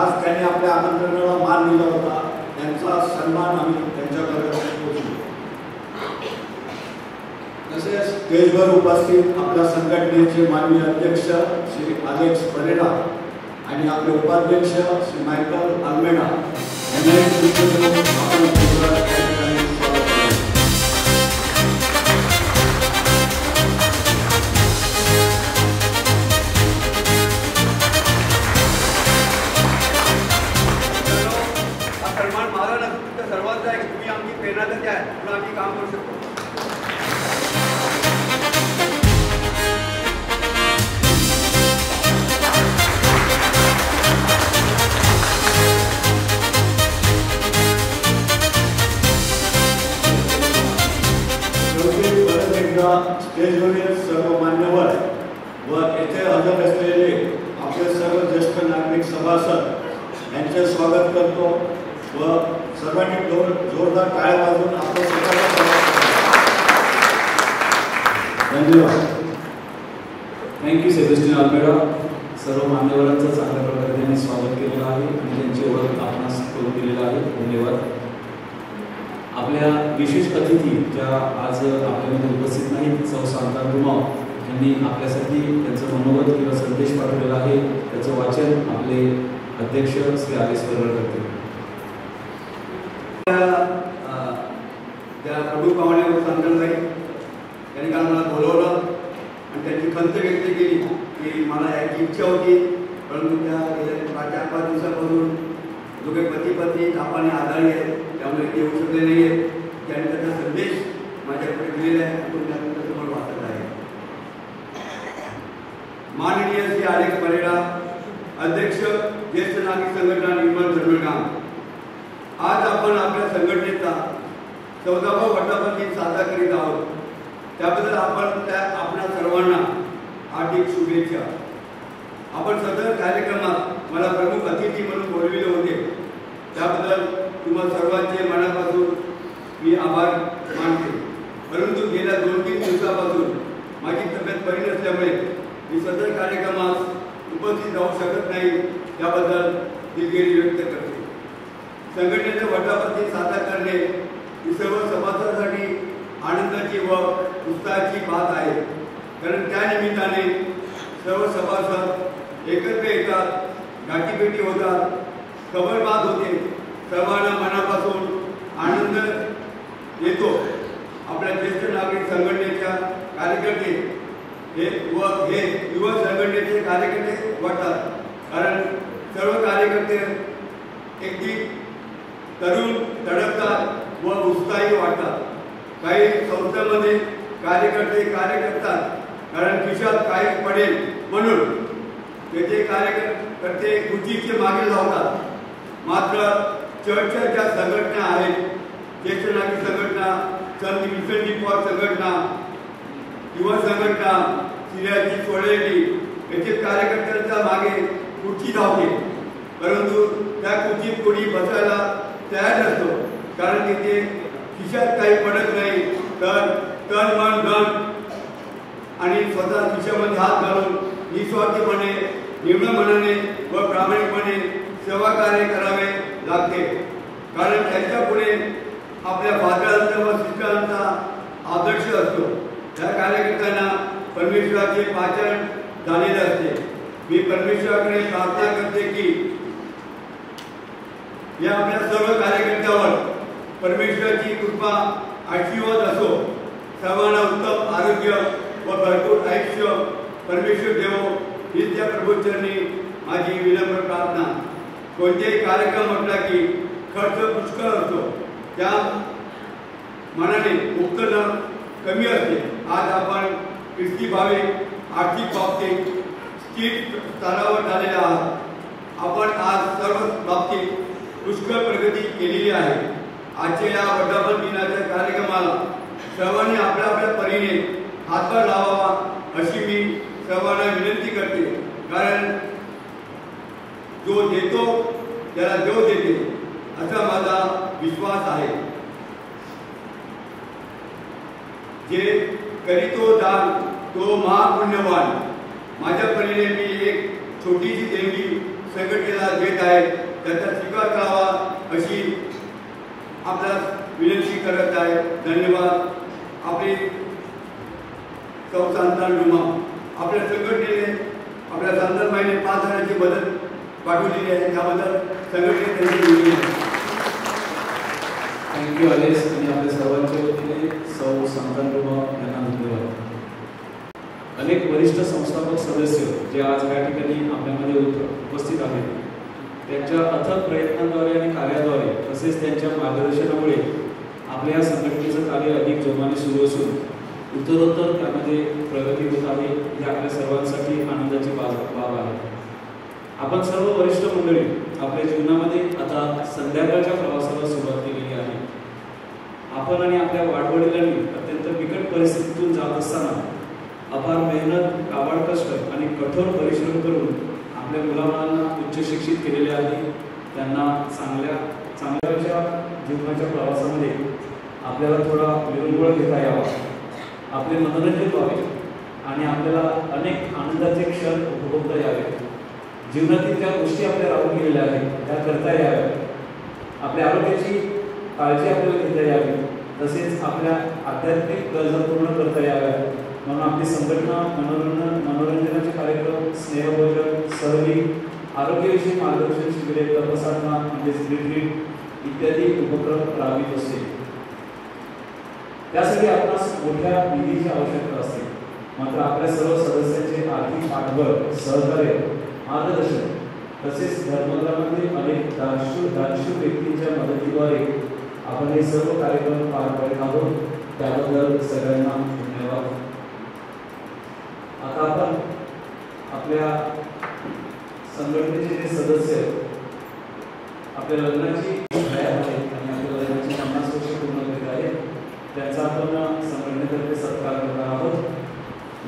आज त्यांनी आपल्या आमंत्रणाला मान दिला होता. त्यांचा सन्मान आम्ही त्यांच्याकडे पोहोचलो. तसेच स्टेजवर उपस्थित आपल्या संघटनेचे माननीय अध्यक्ष श्री अलेक्स परेरा आणि आपले उपाध्यक्ष श्री मायकल अल्मेडा सन्मान मला नसतो सर्वात आहे. तुम्ही आमची प्रेरणा तर द्या, म्हणून आम्ही काम करू शकतो. स्टेजवरील सर्व मान्यवर व येथे हजर असलेले आपले सर्व ज्येष्ठ नागरिक सभासद यांचे स्वागत करतो व सर्वांनी जोरदार टाळ्या वाजवून आपलं धन्यवाद. Thank you Sebastian Almeida. सर्व मान्यवरांचं चांगल्या प्रकारे त्यांनी स्वागत केलेलं आहे आणि त्यांची ओळख आपणास करून दिलेलं आहे. धन्यवाद. आपल्या विशेष अतिथी ज्या आज आपल्यामध्ये उपस्थित नाहीत, सौ शांता लुमाव यांनी आपल्यासाठी त्यांचं मनोगत किंवा संदेश पाठवलेला आहे. त्याचं वाचन आपले अध्यक्ष श्री आलेस परेरा करतील. त्या प्रभू पाहुण्यावर सांगतानाही त्यांनी काल मला बोलवलं आणि त्यांची खंत व्यक्त केली की मला याची इच्छा होती, परंतु त्या गेल्या 4-5 दिवसापासून जो काही पती तापाने आजारी आहेत त्यामुळे ते येऊ शकले नाही आहेत. त्यांनी त्याचा संदेश माझ्याकडे दिलेला आहे, तो त्यानंतर समोर वाचत आहे. माननीय श्री अलेक्स परेरा, अध्यक्ष ज्येष्ठ नागरिक संघटना निर्मल धर्मगाम, आज आपण आपल्या संघटनेचा 14वा वर्धापन दिन साजरा करीत आहोत. त्याबद्दल आपणा सर्वांना हार्दिक शुभेच्छा. आपण सदर कार्यक्रमात मला प्रमुख अतिथी म्हणून बोलविले होते, त्याबद्दल तुम्हा सर्वांचे मनापासून मी आभार मानते. परंतु गेल्या 2-3 दिवसापासून माझी तब्येत बरी नसल्यामुळे मी सदर कार्यक्रमास उपस्थित राहू शकत नाही, त्याबद्दल दिलगिरी व्यक्त करते. संघटनेचे वर्धापन दिन साजरा करणे ही सर्व सभासदांसाठी आनंदाची व उत्साहाची बात आहे, कारण त्या निमित्ताने सर्व सभासद एकत्र येतात, गाठीभेटी होतात, खबरबात होते, सर्वांना मनापासून आनंद येतो. आपल्या ज्येष्ठ नागरिक संघटनेच्या कार्यकर्ते हे युवा संघटनेचे कार्यकर्ते वाटतात, कारण सर्व कार्यकर्ते अगदी तरुण, तडकदार व उत्साही वाटतात. काही संस्थांमध्ये कार्यकर्ते कार्य करतात, कारण खिशात काही पडेल म्हणून त्याचे कार्यकर्ते खुर्चीचे मागे लावतात. मात्र चर्चच्या ज्या संघटना आहेत, ज्येष्ठ नागरिक संघटना, संत विल्सन डी पॉल संघटना, युवा संघटना, सिरियाची सोडेली, याचे कार्यकर्त्यांच्या मागे खुर्ची धावते, परंतु त्या खुर्चीत कोणी बसायला तयार नसतो, कारण तिथे खिशात काही पडत नाही. तर तन मन धन आणि स्वतः खिशामध्ये हात घालून निस्वार्थीपणे, निर्मळ मनाने व प्रामाणिकपणे सेवा कार्य करावे लागते, कारण त्यांच्या पुढे आपल्या फादरांचा व शिक्षकांचा आदर्श असतो. त्या कार्यकर्त्यांना परमेश्वराचे पाचन झालेले असते. मी परमेश्वराकडे प्रार्थना करते की या आपल्या सर्व कार्यकर्त्यावर परमेश्वराची कृपा, आशीर्वाद असो. सर्वांना उत्तम आरोग्य व भरपूर आयुष्य परमेश्वर देवो, ही त्या प्रभूचरणी माझी विनम्र प्रार्थना. कोणतेही कार्यक्रम म्हटला की खर्च पुष्कळ असतो, त्या मनाने उत्पन्न कमी असते. आज आपण ख्रिस्ती भाविक आर्थिक बाबतीत स्थिर स्तरावर झालेले आहात. आपण आज सर्व बाबतीत पुष्कळ प्रगती केलेली आहे. आजच्या या वर्धापन दिनाच्या कार्यक्रमाला सर्वांनी आपल्या आपल्या परीने हातभार लावावा अशी मी सर्वांना विनंती करते, कारण जो देतो त्याला देव देते असा माझा विश्वास आहे. जे करीतो दान तो महापुण्यवान. माझ्या परीने मी एक छोटीशी देणगी संघटनेला देत आहे, त्याचा स्वीकार करावा अशी आपला विनंती करत आहे. धन्यवाद. आपली संतान डुमा आपल्या संघटनेने आपल्या संतानबाईने 5,000ची मदत पाठवलेली आहे, त्याबद्दल संघटने त्यांची दिली आहे. थँक्यू अलेस आणि आपल्या सर्वांच्या वतीने सौ संतान डुमा यांना धन्यवाद. अनेक वरिष्ठ संस्थापक सदस्य जे आज या ठिकाणी आपल्यामध्ये उपस्थित आहेत, त्यांच्या अथक प्रयत्नांद्वारे आणि कार्याद्वारे तसेच त्यांच्या मार्गदर्शनामुळे आपल्या या संघटनेचं कार्य अधिक जोमाने सुरू असून उत्तरोत्तर त्यामध्ये प्रगती होत आहे. ही आपल्या सर्वांसाठी आनंदाची बाब आहे. आपण सर्व वरिष्ठ मंडळी आपल्या जीवनामध्ये आता संध्याकाळच्या प्रवासाला सुरुवात केलेली आहे. आपण आणि आपल्या वाडवडिलांनी अत्यंत बिकट परिस्थितीतून जात असताना अपार मेहनत, काबाड कष्ट आणि कठोर परिश्रम करून आपल्या मुलांना उच्च शिक्षित केलेले आहे. त्यांना चांगल्याच्या जीवनाच्या प्रवासामध्ये आपल्याला थोडा विरंगुळा घेता यावा, आपले मनोरंजन व्हावे आणि आपल्याला अनेक आनंदाचे क्षण उपभोगता यावे. जीवनातील ज्या गोष्टी आपल्या राहून गेलेल्या आहेत त्या करता याव्या. आपल्या आरोग्याची काळजी आपल्याला घेता यावी, तसेच आपल्या आध्यात्मिक गरजा पूर्ण करता याव्या. म्हणून आपली संघटना मनोरंजनाचे कार्यक्रम, स्नेहभोजन, सहली, आरोग्यविषयी मार्गदर्शन शिबिरे, तपसाधना म्हणजेच रिट्रीट, इत्यादी उपक्रम राबवित असते. त्यासाठी आपणास मोठ्या निधीची आवश्यकता असते. मात्र आपल्या सर्व सदस्यांचे आर्थिक पाठबळ, सहकार्य, मार्गदर्शन तसेच धर्मग्रामातील अनेक दानशूर व्यक्तींच्या मदतीद्वारे आपण हे सर्व कार्यक्रम पार पाडत आहोत. त्याबद्दल सगळ्यांना धन्यवाद. आता आपण आपल्या संघटनेचे जे सदस्य आपल्या लग्नाची आणि आपल्या लग्नाची 50 वर्ष पूर्ण करीत आहेत त्यांचा आपण संघटनेतर्फे सत्कार करणार आहोत.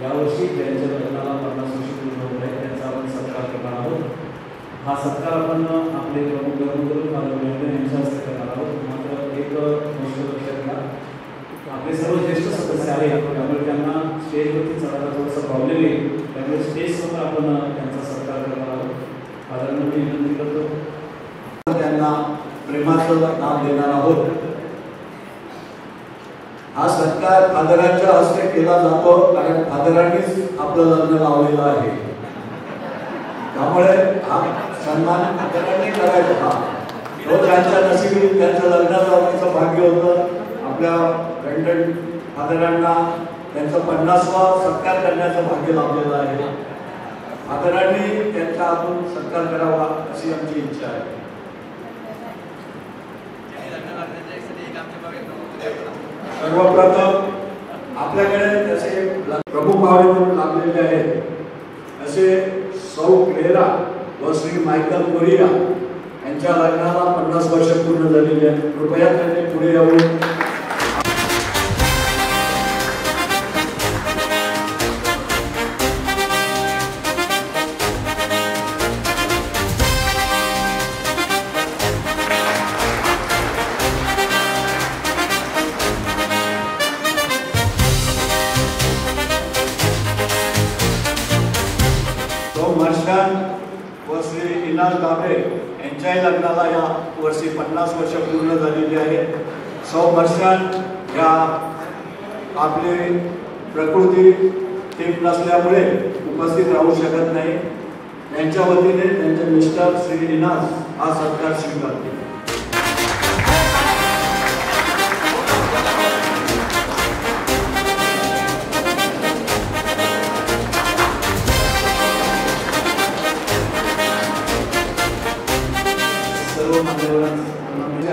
यावर्षी ज्यांच्या लग्नाला 50 वर्ष पूर्ण होत आहेत त्यांचा आपण सत्कार करणार आहोत. हा सत्कार आपण आपले प्रमुख धर्मगुरू यांच्या हस्ते करणार आहोत. मात्र एक गोष्ट लक्षात घ्या, आपले सर्व ज्येष्ठ सदस्य आहेत त्यामुळे त्यांना स्टेजवरती चढायला थोडासा प्रॉब्लेम येईल. त्यामुळे स्टेजसमोर आपण त्यांचा सत्कार करणार आहोत. साधारण मी विनंती करतो त्यांना प्रेमाचं नाव देणार आहोत. हा सत्कार फादरांच्या हस्ते केला जातो कारण फादरांनीच आपलं लग्न लावलेलं आहे. त्यामुळे हा सन्मान फादरांनी करायचा. तो त्यांच्या नशिबी त्यांचं लग्न लावण्याचं भाग्य होतं. आपल्या रंडन फादरांना त्यांचा 50वा सत्कार करण्याचं भाग्य लाभलेलं आहे. फादरांनी त्यांचा आपण सत्कार करावा अशी आमची इच्छा आहे. सर्वप्रथम आपल्याकडे तसे प्रमुख पाहुणे म्हणून लाभलेले आहेत असे सौ क्लेरा व श्री मायकल कोरिया यांच्या लग्नाला 50 वर्ष पूर्ण झालेली आहेत. कृपया त्यांनी पुढे येऊन व श्री इनाज गाभे यांच्याही लग्नाला या वर्षी 50 वर्ष पूर्ण झालेली आहेत. सौ मर्शान या आपले प्रकृती ठीक नसल्यामुळे उपस्थित राहू शकत नाही. त्यांच्या वतीने त्यांचे मिस्टर श्री इनाज हा सत्कार स्वीकारतील.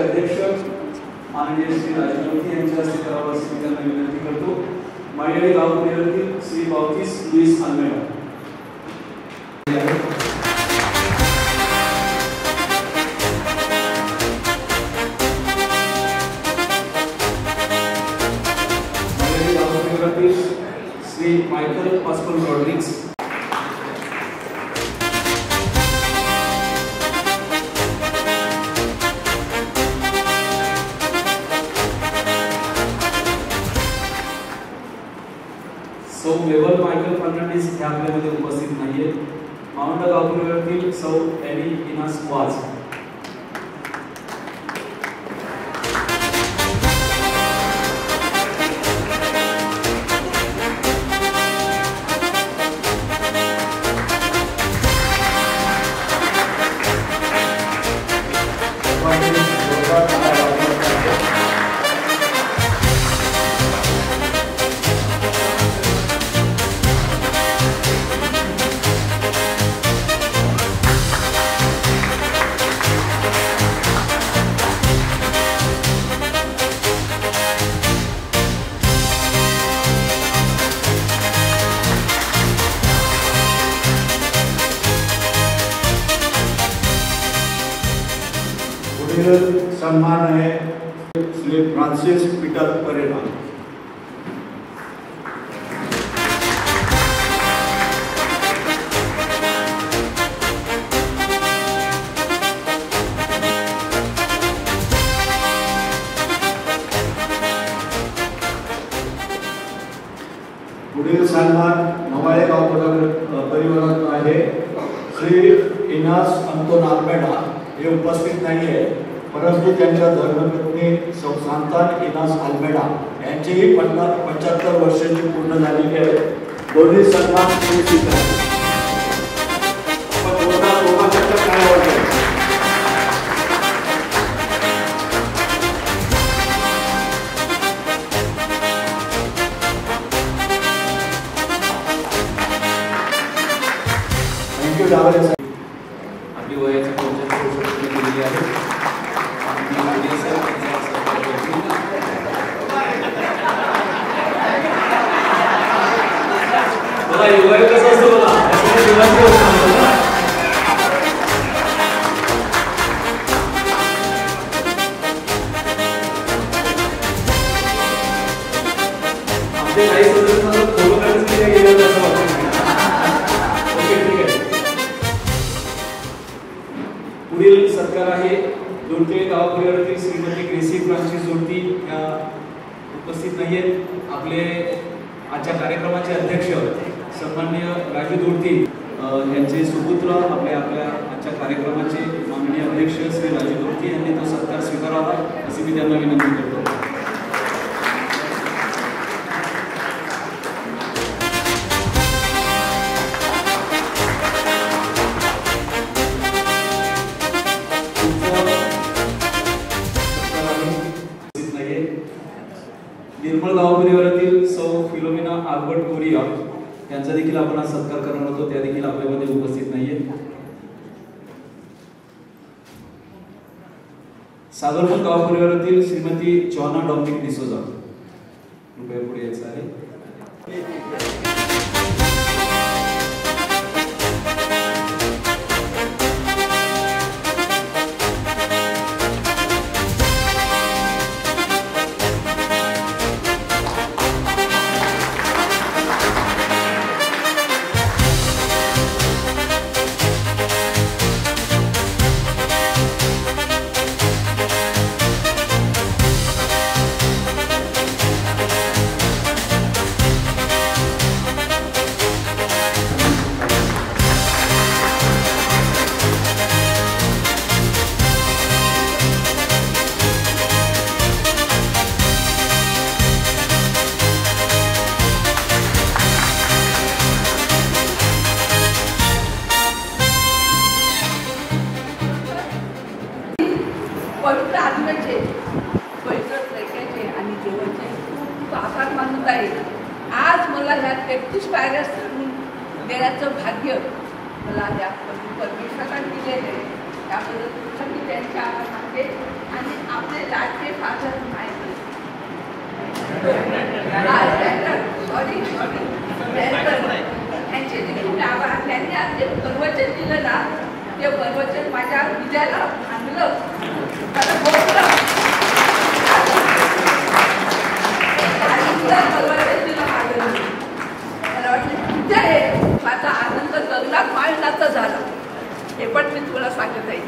अध्यक्ष माननीय श्री राजमूर्ती यांच्या हस्ते करावं अशी मी त्यांना विनंती करतो. माळेगाव गावकऱ्यांतील श्री बावतीस लुईस आल्मेडा. माळेगाव गावकऱ्यांतील श्री मायकल पास्कल रॉड्रिग्स. सौ मेवल मायकल फर्नांडिस हे आपल्यामध्ये उपस्थित नाहीये. माउंट गावकऱ्यातील सौ एनी इनास वाज. सम्मान है श्री फ्रांसिस पीटर परेरा. पुढील सन्मान माळेगाव परिवारात आहे. श्री इनास अंतोन आल्मेडा हे उपस्थित नाही आहे परंतु त्यांच्या धर्मपत्नी सौ सांतान इनास आल्मेडा यांचीही 75 वर्षांची पूर्ण झालेली आहे. दोन्ही सन्मान स्वीकारले. काय वाटतं? जावळे साहेब. आपली वयाची 75 वर्ष पूर्ण केलेली आहे. आणि राजे साहेब यांचा सत्कार करतील. बघा हे वय कसं असतं बघा. दिवाळी होत नाही. आपले काही सदस्यांना फोटो काढायचं काय गेलं असं वाटतं. ओके ठीक आहे. पुढील सत्कार आहे दोडके गाव परिवारातील श्रीमती ग्रेसी फ्रान्सिस जोडती या उपस्थित नाहीयेत. आपले आजच्या कार्यक्रमाचे अध्यक्ष सन्माननीय राजू दोडती यांचे सुपुत्र आपल्या आजच्या कार्यक्रमाचे माननीय अध्यक्ष श्री राजू दोडती यांनी तो सत्कार स्वीकारावा अशी मी त्यांना विनंती करतो. निर्मळ गाव परिवारातील सौ फिलोमिना आल्बर्ट कोरिया यांचा देखील आपण आज सत्कार करणार होतो. त्या देखील आपल्यामध्ये उपस्थित नाहीये. सागरपूर गाव परिवारातील श्रीमती जॉना डॉमिनिक डिसोजा कृपया पुढे यायचं आहे. पवित्र आत्म्याचे पवित्र प्रेमाचे आणि देवाचे खूप आभार मानत आहे. आज मला ह्या 33 पायऱ्या चढून देण्याचं भाग्य मला या परमेश्वराने दिलेलं आहे. त्याबद्दल मी त्यांचे आभार मानते. आणि आपले लाडके फादर त्यांचे देखील आभार. त्यांनी आज जे प्रवचन दिलं ना ते प्रवचन माझ्या हृदयाला आणलं. माझा आनंद गगनात माळण्याचा झाला हे पण मी तुला सांगत आहे.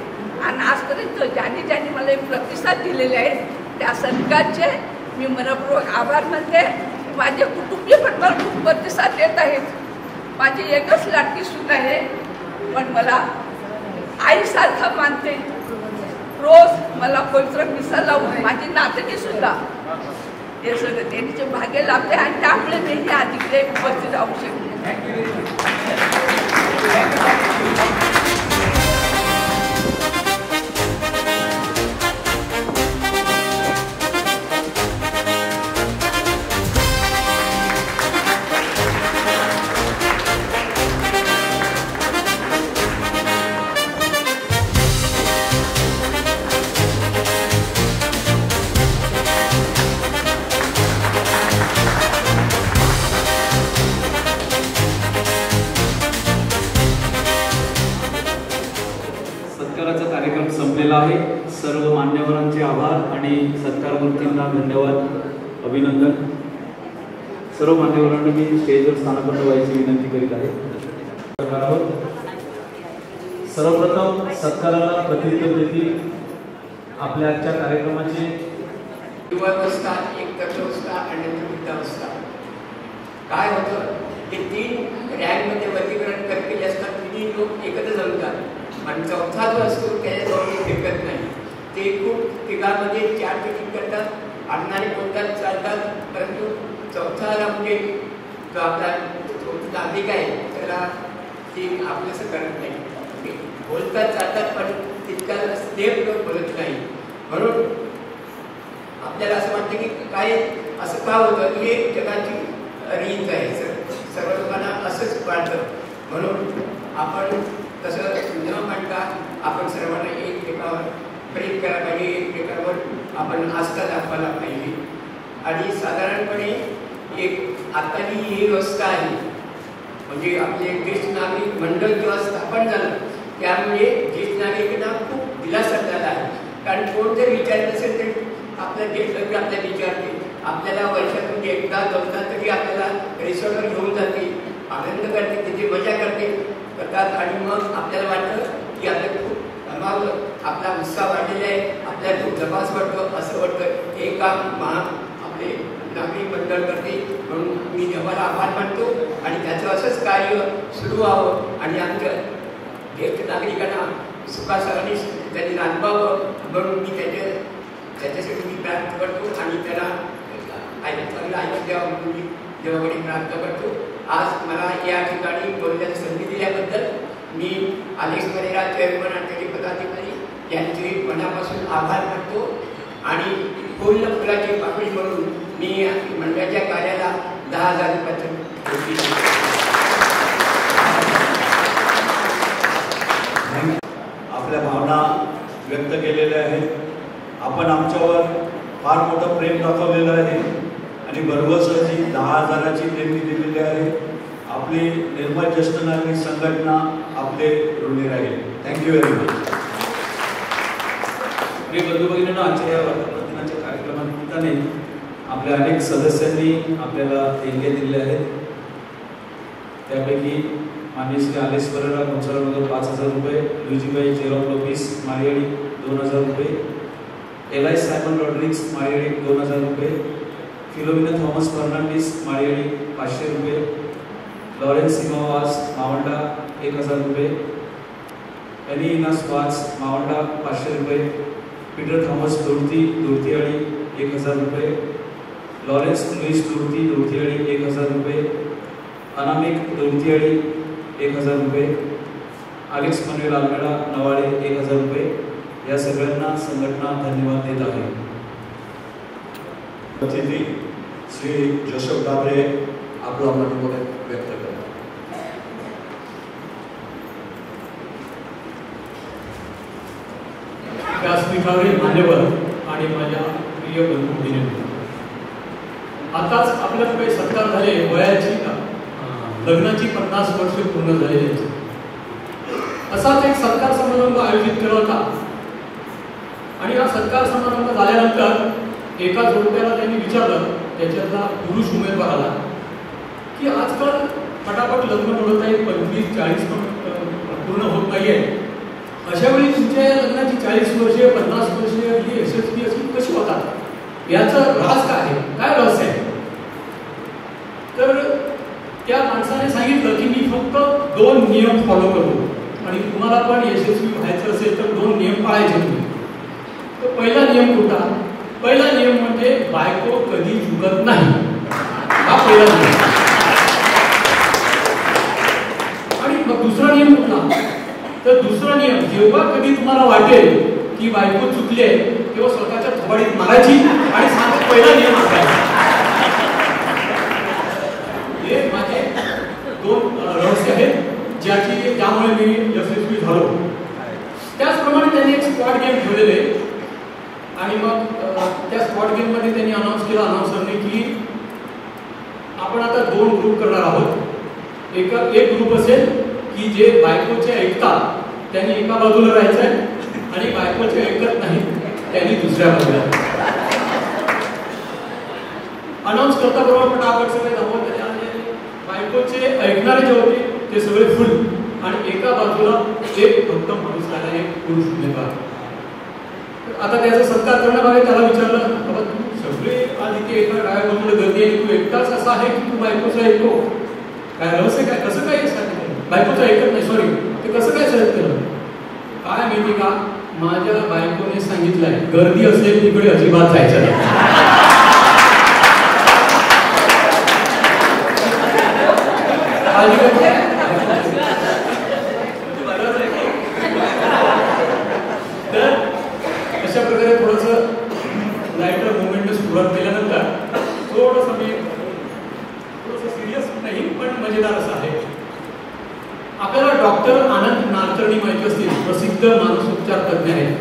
आणि आजपर्यंत ज्यांनी मला एक प्रतिसाद दिलेले आहेत त्या सरकारचे मी मनपूर्वक आभार मानते. माझे कुटुंबीय पण मला खूप प्रतिसाद देत आहेत. माझी एकच लाटकी सून आहे पण मला आईसारखं मानते. रोज मला पवित्र मिसा लावून माझी नातनी सुद्धा हे सगळं त्यांचे भाग्य लाभते आणि त्यामुळे मी अधिक उपस्थित राहू शकते. सत्काराचा कार्यक्रम संपलेला आहे. सर्व मान्यवरांचे आभार आणि सत्कार मूर्तींना धन्यवाद, अभिनंदन. सर्व मान्यवरांना मी स्टेजवर स्थानापन्न व्हायची विनंती करीत आहे. सर्वप्रथम सत्काराला प्रत्युत्तर देतील आपल्या आजच्या कार्यक्रमाचे युवावस्था, एक तत्वस्था आणि वृद्धावस्था. काय होतं ते 3 रँकमध्ये वर्गीकरण केले असतात. 3 लोक एकत्र जमतात आणि चौथा जो असतो त्याच्याजवळ फिरकत नाही. ते खूप तिघांमध्ये 4 तिकीट करतात, आणणारे बोलतात, चालतात, परंतु चौथाला म्हणजे जो आपला नागरिक आहे त्याला ते आपलंसं करत नाही. बोलतात चालतात पण तितका स्टेप लोक बोलत नाही. म्हणून आपल्याला असं वाटतं की काय असं का होतं की हे जगाची रीत आहे. सर्व लोकांना असंच वाटतं. म्हणून आपण तसं न म्हणता आपण सर्वांना एकमेकावर प्रेम करायला पाहिजे, एकमेकावर आपण आस्था दाखवायला पाहिजे. आणि साधारणपणे एक आताची ही व्यवस्था आहे, म्हणजे आपले ज्येष्ठ नागरिक मंडळ जेव्हा स्थापन झालं त्यामुळे ज्येष्ठ नागरिकांना खूप दिलासा झाला आहे. कारण कोण जर विचारत असेल तर आपल्या ज्येष्ठ नागरिक आपल्याला विचारते, आपल्याला वर्षातून एकदा दोनदा तरी आपल्याला रिसॉर्टवर घेऊन जाते, आनंद करते, तिथे मजा करतात. आणि मग आपल्याला वाटतं की आपल्याला खूप आपला उत्साह वाढलेला आहे, आपल्याला खूप जबास वाटतो, असं वाटतं हे काम आपले नागरिक मंडळ करते. म्हणून मी देवाला आभार मानतो आणि त्याचं असंच कार्य सुरू व्हावं आणि आमच्या ज्येष्ठ नागरिकांना सुखासहाने त्यांनी अनुभवावं म्हणून मी त्याच्यासाठी मी प्रार्थना करतो आणि त्याला चांगलं ऐकून द्यावं म्हणून मी देवाकडे प्रार्थना करतो. आज मला या ठिकाणी बोलण्याची संधी दिल्याबद्दल मी अलेक्स परेरा चेअरमन आणि त्याचे पदाधिकारी यांचे मनापासून आभार मानतो. आणि फुलाची पाकळी म्हणून मी मंडळाच्या कार्याला 10,000 रुपयाचं आपल्या भावना व्यक्त केलेल्या आहेत. आपण आमच्यावर फार मोठं प्रेम दाखवलेलं आहे आणि बरोबरच जी 10,000ची देणगी दिलेली आहे. आपली निर्मळ ज्येष्ठ नागरिक संघटना आपले ऋणी राहील. Thank you very much. प्रिय बंधू भगिनींनो, आजच्या या वर्धापन दिनाच्या कार्यक्रमानिमित्ताने आपल्या अनेक सदस्यांनी आपल्याला देणग्या दिलेल्या आहेत. त्यापैकी माननीय श्री अलेक्स परेरा गोंसाळनगर 5,000 रुपये, लुईजीबाई जेरोम लोपिस मारियाडी 2,000 रुपये, एलाय सायमन रॉड्रिग्स मारियाडी 2,000 रुपये, फिलोमिना थॉमस फर्नांडिस मारियाडी 500 रुपये, लॉरेन्स सिमावास मावंडा 1,000 रुपये, एनी इनास वास मावंडा 500 रुपये, पीटर थॉमस दुर्तियाडी 1,000 रुपये, लॉरेन्स लुईस दुर्तियाडी 1,000 रुपये, अनामिक दुर्तियाडी 1,000 रुपये, अलेक्स मनुएल आल्मेडा नवाडे 1,000 रुपये. या सगळ्यांना संघटना धन्यवाद देत आहे. अतिथी श्री जोसेफ डाबरे आपला मनोगत व्यक्त करतात. व्यासपीठावरील मान्यवर आणि माझ्या प्रिय बंधू भगिनींनो, आताच आपल्याकडे सत्कार झाले वयाची लग्नाची 50 वर्ष पूर्ण झालेली. असाच एक सत्कार समारंभ आयोजित केला होता आणि हा सत्कार समारंभ झाल्यानंतर एका जोडप्याला त्यांनी विचारलं, त्याच्यातला पुरुष उमेदवार आला, की आजकाल फटाफट लग्न होत आहे, 25-40 पूर्ण होत नाहीये, अशावेळी तुमच्या या लग्नाची 40 वर्षे 50 वर्षे ही यशस्वी अशी कशी होतात, याचं राज काय आहे, काय रहस्य आहे. तर त्या माणसाने सांगितलं की मी फक्त 2 नियम फॉलो करतो आणि तुम्हाला पण यशस्वी व्हायचं असेल तर 2 नियम पाळायचे तुम्ही. तर पहिला नियम कोणता? पहिला नियम म्हणजे बायको कधी चुकत नाही, हा पहिला नियम. आणि मग दुसरा नियम कुठला? तर दुसरा नियम, जेव्हा कधी तुम्हाला वाटेल की बायको चुकली आहे तेव्हा स्वतःच्या थोबाडीत मारायची आणि सांगत पहिला नियम असायचा. हे माझे 2 रहस्य आहेत ज्यामुळे मी यशस्वी झालो. त्याचप्रमाणे त्यांनी एक स्क्वॉड गेम ठेवलेले आणि मग त्या स्क्वॉड गेम मध्ये त्यांनी अनाऊन्स केलं अनाऊन्सरने की आपण आता 2 ग्रुप करणार आहोत. एक ग्रुप असेल की जे बायकोचे ऐकतात त्यांनी एका बाजूला राहायचं आहे आणि बायकोचे ऐकत नाही त्यांनी दुसऱ्या बाजूला. अनाऊन्स करता बरोबर फटाफट सगळे धावत बायकोचे ऐकणारे जे होते ते सगळे फुल आणि एका बाजूला एक फक्त माणूस राहिला, एक पुरुष उमेदवार. आता त्याचा सत्कार करण्याबाबत त्याला विचारलं, बाबा तू सगळे आज इथे एका डाव्या बाजूला गर्दी आहे, तू एकटाच असा आहे की तू बायकोचं ऐकतो, काय रहस्य काय, कसं काय बायकोचं ऐकत नाही, सॉरी ते कसं काय सहज केलं? काय माहिती का, माझ्या बायकोने सांगितलंय गर्दी असेल तिकडे अजिबात जायचं नाही. तर अशा प्रकारे थोडंसं लाईटर मुवमेंट सुरुवात केल्यानंतर थोडंसं सिरियस नाही पण मजेदार असं आहे. आपल्याला डॉक्टर आनंद नारकर्णी माहिती असतील, प्रसिद्ध मानसोपचार तज्ञ आहेत.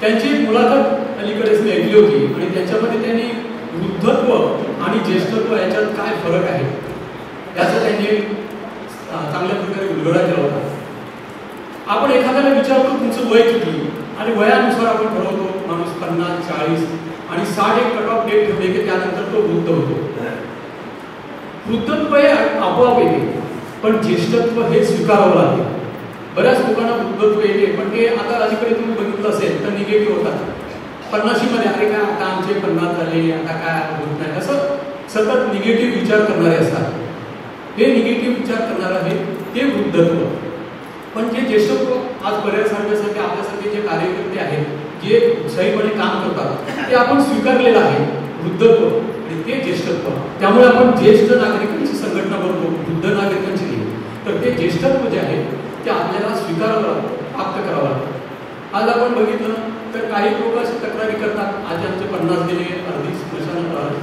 त्यांची मुलाखत अलीकडेच मी ऐकली होती आणि त्याच्यामध्ये त्यांनी वृद्धत्व आणि ज्येष्ठत्व याच्यात काय फरक आहे याचा त्यांनी चांगल्या प्रकारे उलगडा केला होता. आपण एखाद्याला विचारतो तुमचं वय किती आणि वयानुसार आपण ठरवतो माणूस 50, 40 आणि 60 एक कट ऑफ डेट ठेवले की त्यानंतर तो वृद्ध होतो. वृद्धत्व हे आपोआप येते, पण ज्येष्ठत्व हे स्वीकारावं लागते. बऱ्याच लोकांना वृद्धत्व येते, पण ते आता अलीकडे तुम्ही बघितलं असेल तर निगेटिव्ह होतात. 50 मध्ये अरे काय आता आमचे 50 झाले, आता काय होत नाही, असं सतत निगेटिव्ह विचार करणारे असतात. हे निगेटिव्ह विचार करणार आहे ते वृद्धत्व. पण जे ज्येष्ठत्व आज बऱ्याचसारखे आपल्यासारखे जे कार्यकर्ते आहेत, जे उत्साहीपणे काम करतात, ते आपण स्वीकारलेलं आहे वृद्धत्व आणि ते ज्येष्ठत्व. त्यामुळे आपण ज्येष्ठ नागरिकांची संघटना बनतो, वृद्ध नागरिकांची नाही. तर ते ज्येष्ठत्व जे आहे ते आपल्याला स्वीकारावं लागतं, प्राप्त करावं लागतं. आज आपण बघितलं तर काही लोक अशी तक्रारी करतात, आज आमचे 50 दिले,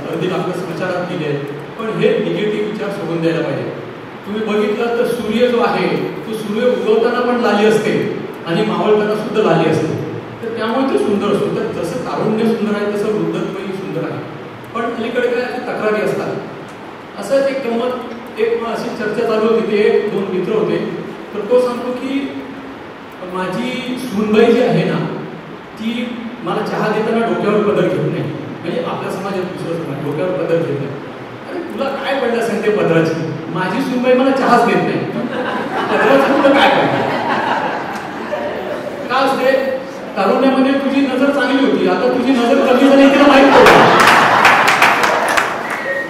अर्धी लाख स्मशानात दिले. पण हे निगेटिव्ह विचार सोडून द्यायला पाहिजे. तुम्ही बघितलं तर सूर्य जो आहे तो सूर्य उगवताना पण लाली असते आणि मावळताना सुद्धा लाली असते. तर त्यामुळे ते सुंदर असतो. तर जसं तारुण्य सुंदर आहे तसं वृद्धत्वही सुंदर आहे. पण अलीकडे काय तक्रारी असतात. असंच एक गंमत, एक अशी चर्चा चालू होती. ते 2 मित्र होते. तर तो सांगतो की माझी सूनबाई जी आहे ना ती मला चहा देताना डोक्यावर पदर घेत नाही. म्हणजे आपल्या समाजात विश्वास नाही, डोक्यावर पदर घेत नाही. अरे तुला काय पडलं सांग ते पदराची? माझी सूनबाई मला चहाच देत नाही, पदराचं तुला काय पडलं? का असते? तारुण्यामध्ये तुझी नजर चांगली होती, आता तुझी नजर कमी झाली तिला माहित पडलं.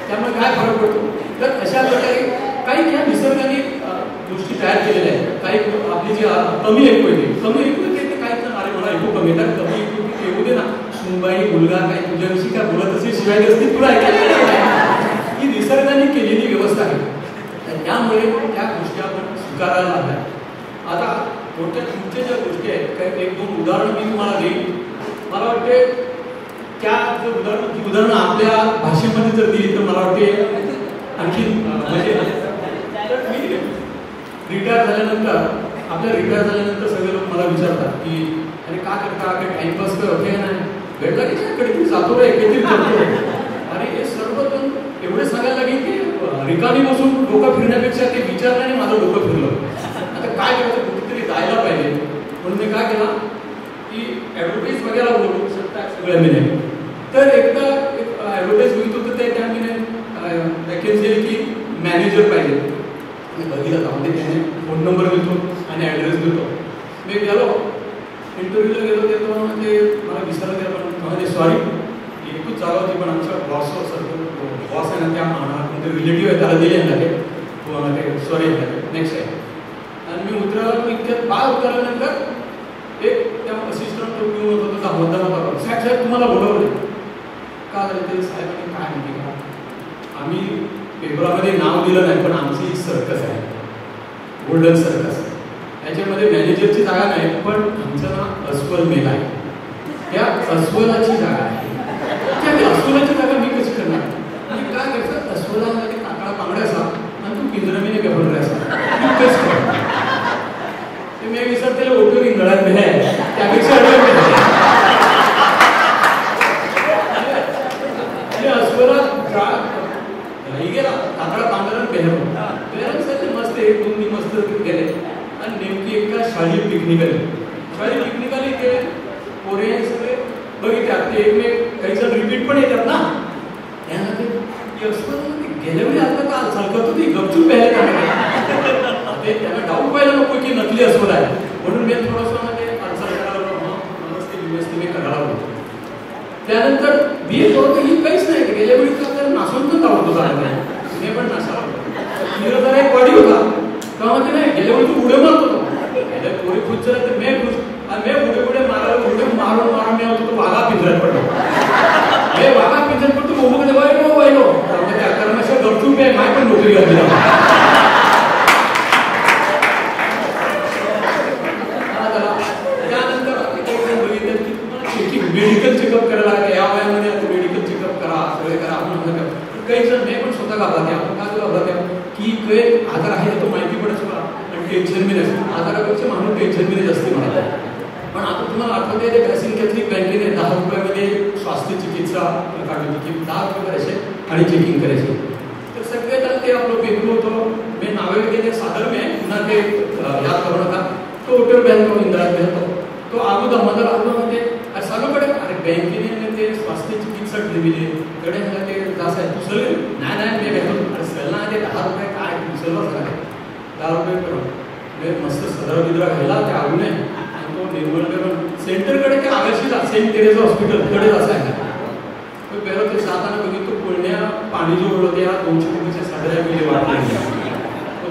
त्यामुळे काय फरक पडतो? तर अशा प्रकारे काही या निसर्गाने गोष्टी तयार केलेल्या आहेत. काही आपली जी कमी ऐकू येते, कमी ऐकू येते काय तर अरे मला ऐकू कमी तर कमी ऐकू येऊ दे ना. सुनबाई मुलगा काय तुझ्याविषयी काय बोलत असेल, शिवाय असतील तुला ऐकायला. ही निसर्गाने केलेली व्यवस्था आहे. तर त्यामुळे त्या गोष्टी आपण स्वीकारायला लागल्या. आता थोडक्यात तुमच्या ज्या गोष्टी आहेत काही 1-2 उदाहरणं मी तुम्हाला देईन. मला वाटते त्या उदाहरणं आपल्या भाषेमध्ये जर दिली तर मला वाटते आणखी म्हणजे मी रिटायर झाल्यानंतर सगळे लोक मला विचारतात की अरे का करता, काय टाइमपास काय होते नाही, भेटला की कधी जातो रे, कधी करतो. अरे हे सर्व एवढे सांगायला लागेल की रिकामी बसून डोकं फिरण्यापेक्षा ते विचारल्याने माझं डोकं फिरलं. आता काय करायचं, कुठेतरी जायला पाहिजे. म्हणून मी काय केला की ॲडव्हर्टाईज वगैरे बोलू शकता सगळ्या मी नाही. तर एकदा एक ॲडव्हर्टाईज होत होतं त्या मी वॅकेन्सी की मॅनेजर पाहिजे. मी बघितलं त्यामध्ये त्याने फोन नंबर देतो आणि ॲड्रेस देतो. मी गेलो इंटरव्ह्यूला गेलो तेव्हा ते मला विचारलं गेलं, पण म्हणजे सॉरी एकूच जागा होती पण आमच्या बॉसवर सर बॉस आहे ना त्या कोणते रिलेटिव्ह आहे त्याला दिले ना ते सॉरी नेक्स्ट आहे. आणि मी उतरला इतक्यात बाहेर उतरल्यानंतर एक त्या असिस्टंट घेऊन होतो त्या मतदानावर साहेब तुम्हाला बोलवले का झालं ते साहेबांनी काय म्हणते का आम्ही पेपरामध्ये नाव दिलं नाही पण आमची एक सर्कस आहे गोल्डन सर्कस. याच्यामध्ये मॅनेजरची जागा नाही पण आमचं नाव अस्वल मेला आहे. त्या अस्वलाची जागा आहे. त्या अस्वलाची जागा मी कशी करणार? मी काय करायचं अस्वलामध्ये काकडा पांगड्याचा आणि तू पिंजरामीने गबड राहायचा कस कर. मी विचारते ओटो रिंगणात आहे त्यापेक्षा अस्वला गेला काकडा पांघरण बेहर मस्त 1-2 मस्त गेले आणि नेमकी एका शाळेत पिकनिक आली. शाळेत पिकनिक आली ते पोरे सगळे बघितल्यात ते एकमेक काही जण रिपीट पण येतात ना त्यांना ते गेल्या वेळी आता का चालकत होती गपचूप प्यायला ते त्यांना डाऊट पाहिलं नको की नकली अस्वल आहे म्हणून मी थोडंसं मध्ये आन्सर करायला व्यवस्थित मी करायला होतो. त्यानंतर बी ए करतो ही काहीच नाही गेल्या वेळी तर नाशवंत आवडतो चालला मी पण नाशा आवडतो. जरा एक बॉडी होता तेव्हा ते नाही गेल्या वेळी तू उडे मारतो पोरी खुश झाला तर मी खुश आणि मी पुढे मारायला उडे मारून मी होतो तो वाघा पिंजऱ्यात पडलो. हे वाघा पिंजऱ्यात पडतो मोबाईल वायलो त्या कर्मशा गपचूप आहे माय पण नोकरी घातली. मेडिकल चेकअप करायला या वयामध्ये मेडिकल चेकअप करा सगळे करा आपण काही जण नाही पण स्वतः घाबरते. आपण काय घाबरते की काही आजार आहे तो माहिती पडत टेन्शन बी नसते. आजारापेक्षा माणूस टेन्शन बी असते मला. पण आता तुम्हाला आठवते ते बॅसिन कॅथलिक बँकेने 10 रुपयामध्ये स्वास्थ्य चिकित्सा काढली की 10 रुपये करायचे आणि चेकिंग करायचे. तर सगळे जण ते आपलं पेपर होतं. मी नावे वगैरे सादर मी पुन्हा ते याद करू नका. तो होटेल बँक ऑफ इंडिया होतो. तो अगोदर माझा म्हणजे सगळीकडे अरे बँकेने ते स्वास्थ्य चिकित्सा ठेवली कडे मला ते जास्त आहे तू सर नाही मी घेतो. अरे सर ना ते 10 रुपये काय सर्व सांगा 10 रुपये करून मस्त सदर बिद्रा घ्यायला ते आवडू नये. आणि तो निर्मळ सेंटरकडे ते आगर्शीला सेंट तेरेसा हॉस्पिटलकडे असायला. तो पहिलं ते साधारण बघितलं पुण्या पाणी जो होतं त्या 200 रुपयाच्या साड्या गेले वाटले.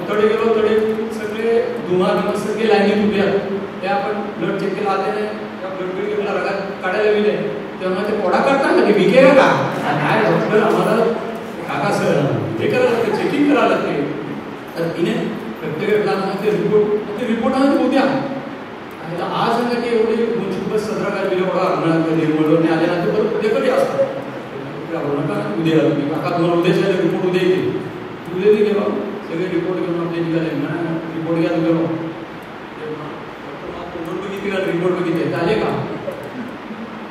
तडे गेलो तडे सगळे धुमा सगळे लाईनीत उभे आहेत. ते आपण ब्लड चेक केला आले नाही त्या ब्लड बिल घेतला रगात काढायला गेले तेव्हा ते पोडा करतात ना ते विकेल का काय डॉक्टर आम्हाला काका सर हे करायला लागते चेकिंग करायला लागते. तर तिने प्रत्येक ते रिपोर्ट आम्ही उद्या आज सांगा की एवढे 200 रुपये 17 काय बिल एवढा निर्मळने आले ना ते परत उद्या कधी असतात नका उद्या तुम्ही काका तुम्हाला उद्याच्या रिपोर्ट उद्या येते उद्या ते घेवा सगळे रिपोर्ट घेऊन आपले निघाले रिपोर्ट घ्या तुझ्या रिपोर्ट बघितले आले का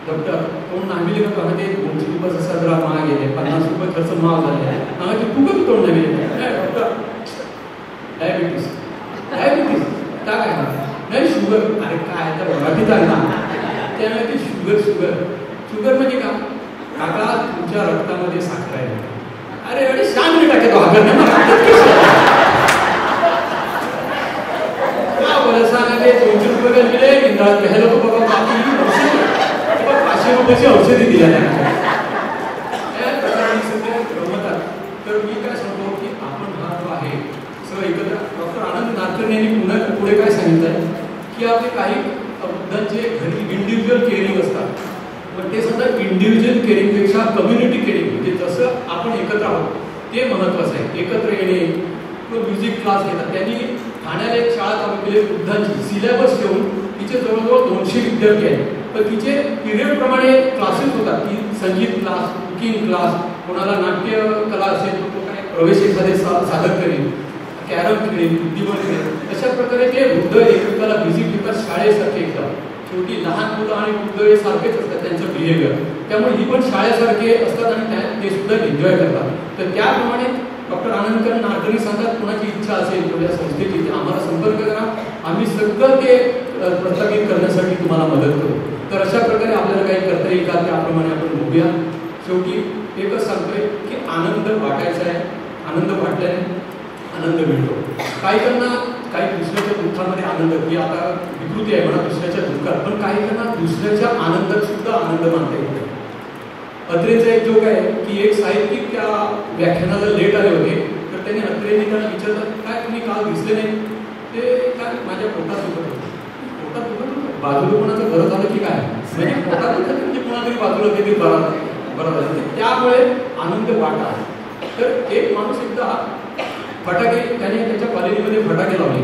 डॉक्टर तोंड नामिले का ते 200 रुपये जसा जरा महाग गेले 50 रुपये खर्च महाग झाले तू कधी तोंड नामिले डॉक्टर डायबिटीस काय नाही शुगर अरे काय तर मराठीत आहे ना त्यामुळे ते शुगर म्हणजे का काका तुमच्या रक्तामध्ये साखर आहे. अरे एवढे सांग नाही टाके तो बोला सांगा 200 रुपये दिले इंद्रात घ्यायला तो बाबा 500 रुपयाची औषधी दिल्या गमतात. तर मी काय सांगतो की आपण हा जो आहे सगळं एकत्र डॉक्टर आनंद नागकर यांनी पुन्हा पुढे काय सांगितलंय की आपले काही वृद्धांचे घरी इंडिव्हिज्युअल केअरिंग असतात. पण ते सुद्धा इंडिव्हिज्युअल केअरिंगपेक्षा कम्युनिटी केअरिंग म्हणजे जसं आपण एकत्र आहोत ते महत्त्वाचं आहे. एकत्र येणे म्युझिक क्लास घेतात. त्यांनी ठाण्याला एक शाळा चालू केली वृद्धांची सिलेबस ठेवून तिचे जवळजवळ 200 विद्यार्थी आहेत. तर तिचे पिरियडप्रमाणे क्लासेस होतात की संगीत क्लास कुकिंग क्लास कोणाला नाट्य कला असेल तर तो काय प्रवेश एखादे सादर करेल कॅरम खेळेल बुद्धिबळ खेळेल. अशा प्रकारे ते वृद्ध एकमेकाला व्हिजिट देतात शाळेसारखे एकदम. शेवटी लहान मुलं आणि वृद्ध हे सारखेच असतात त्यांचं बिहेवियर. त्यामुळे ही पण शाळेसारखे असतात आणि ते सुद्धा एन्जॉय करतात. तर त्याप्रमाणे डॉक्टर आनंदकर नागरी सांगतात कोणाची इच्छा असेल आपल्या संस्थेची की आम्हाला संपर्क करा आम्ही सगळं ते प्रस्थापित करण्यासाठी तुम्हाला मदत करू. तर अशा प्रकारे आपल्याला काही करता येईल का त्याप्रमाणे आपण बघूया. शेवटी एकच सांगतोय की आनंद वाटायचा आहे. आनंद वाटल्याने आनंद मिळतो. काही त्यांना काही दुसऱ्याच्या दुःखामध्ये आनंद की आता विकृती आहे म्हणा दुसऱ्याच्या दुःखात पण काही त्यांना दुसऱ्याच्या आनंदात सुद्धा आनंद मानता येतो. अत्रेचा एक जोक आहे की एक साहित्यिक त्या व्याख्यानाला लेट आले होते तर त्यांनी अत्रेने त्यांना विचारलं काय तुम्ही काल दिसले नाही. ते काय माझ्या पोटात दुखत होतं बाजूला कोणाचं बरं झालं की काय म्हणजे पोटात दुखत म्हणजे कोणातरी बाजूला काहीतरी बरं झालं त्यामुळे आनंद वाटा. तर एक माणूस एकदा फटाके त्याने त्याच्या कॉलेजमध्ये फटाके लावले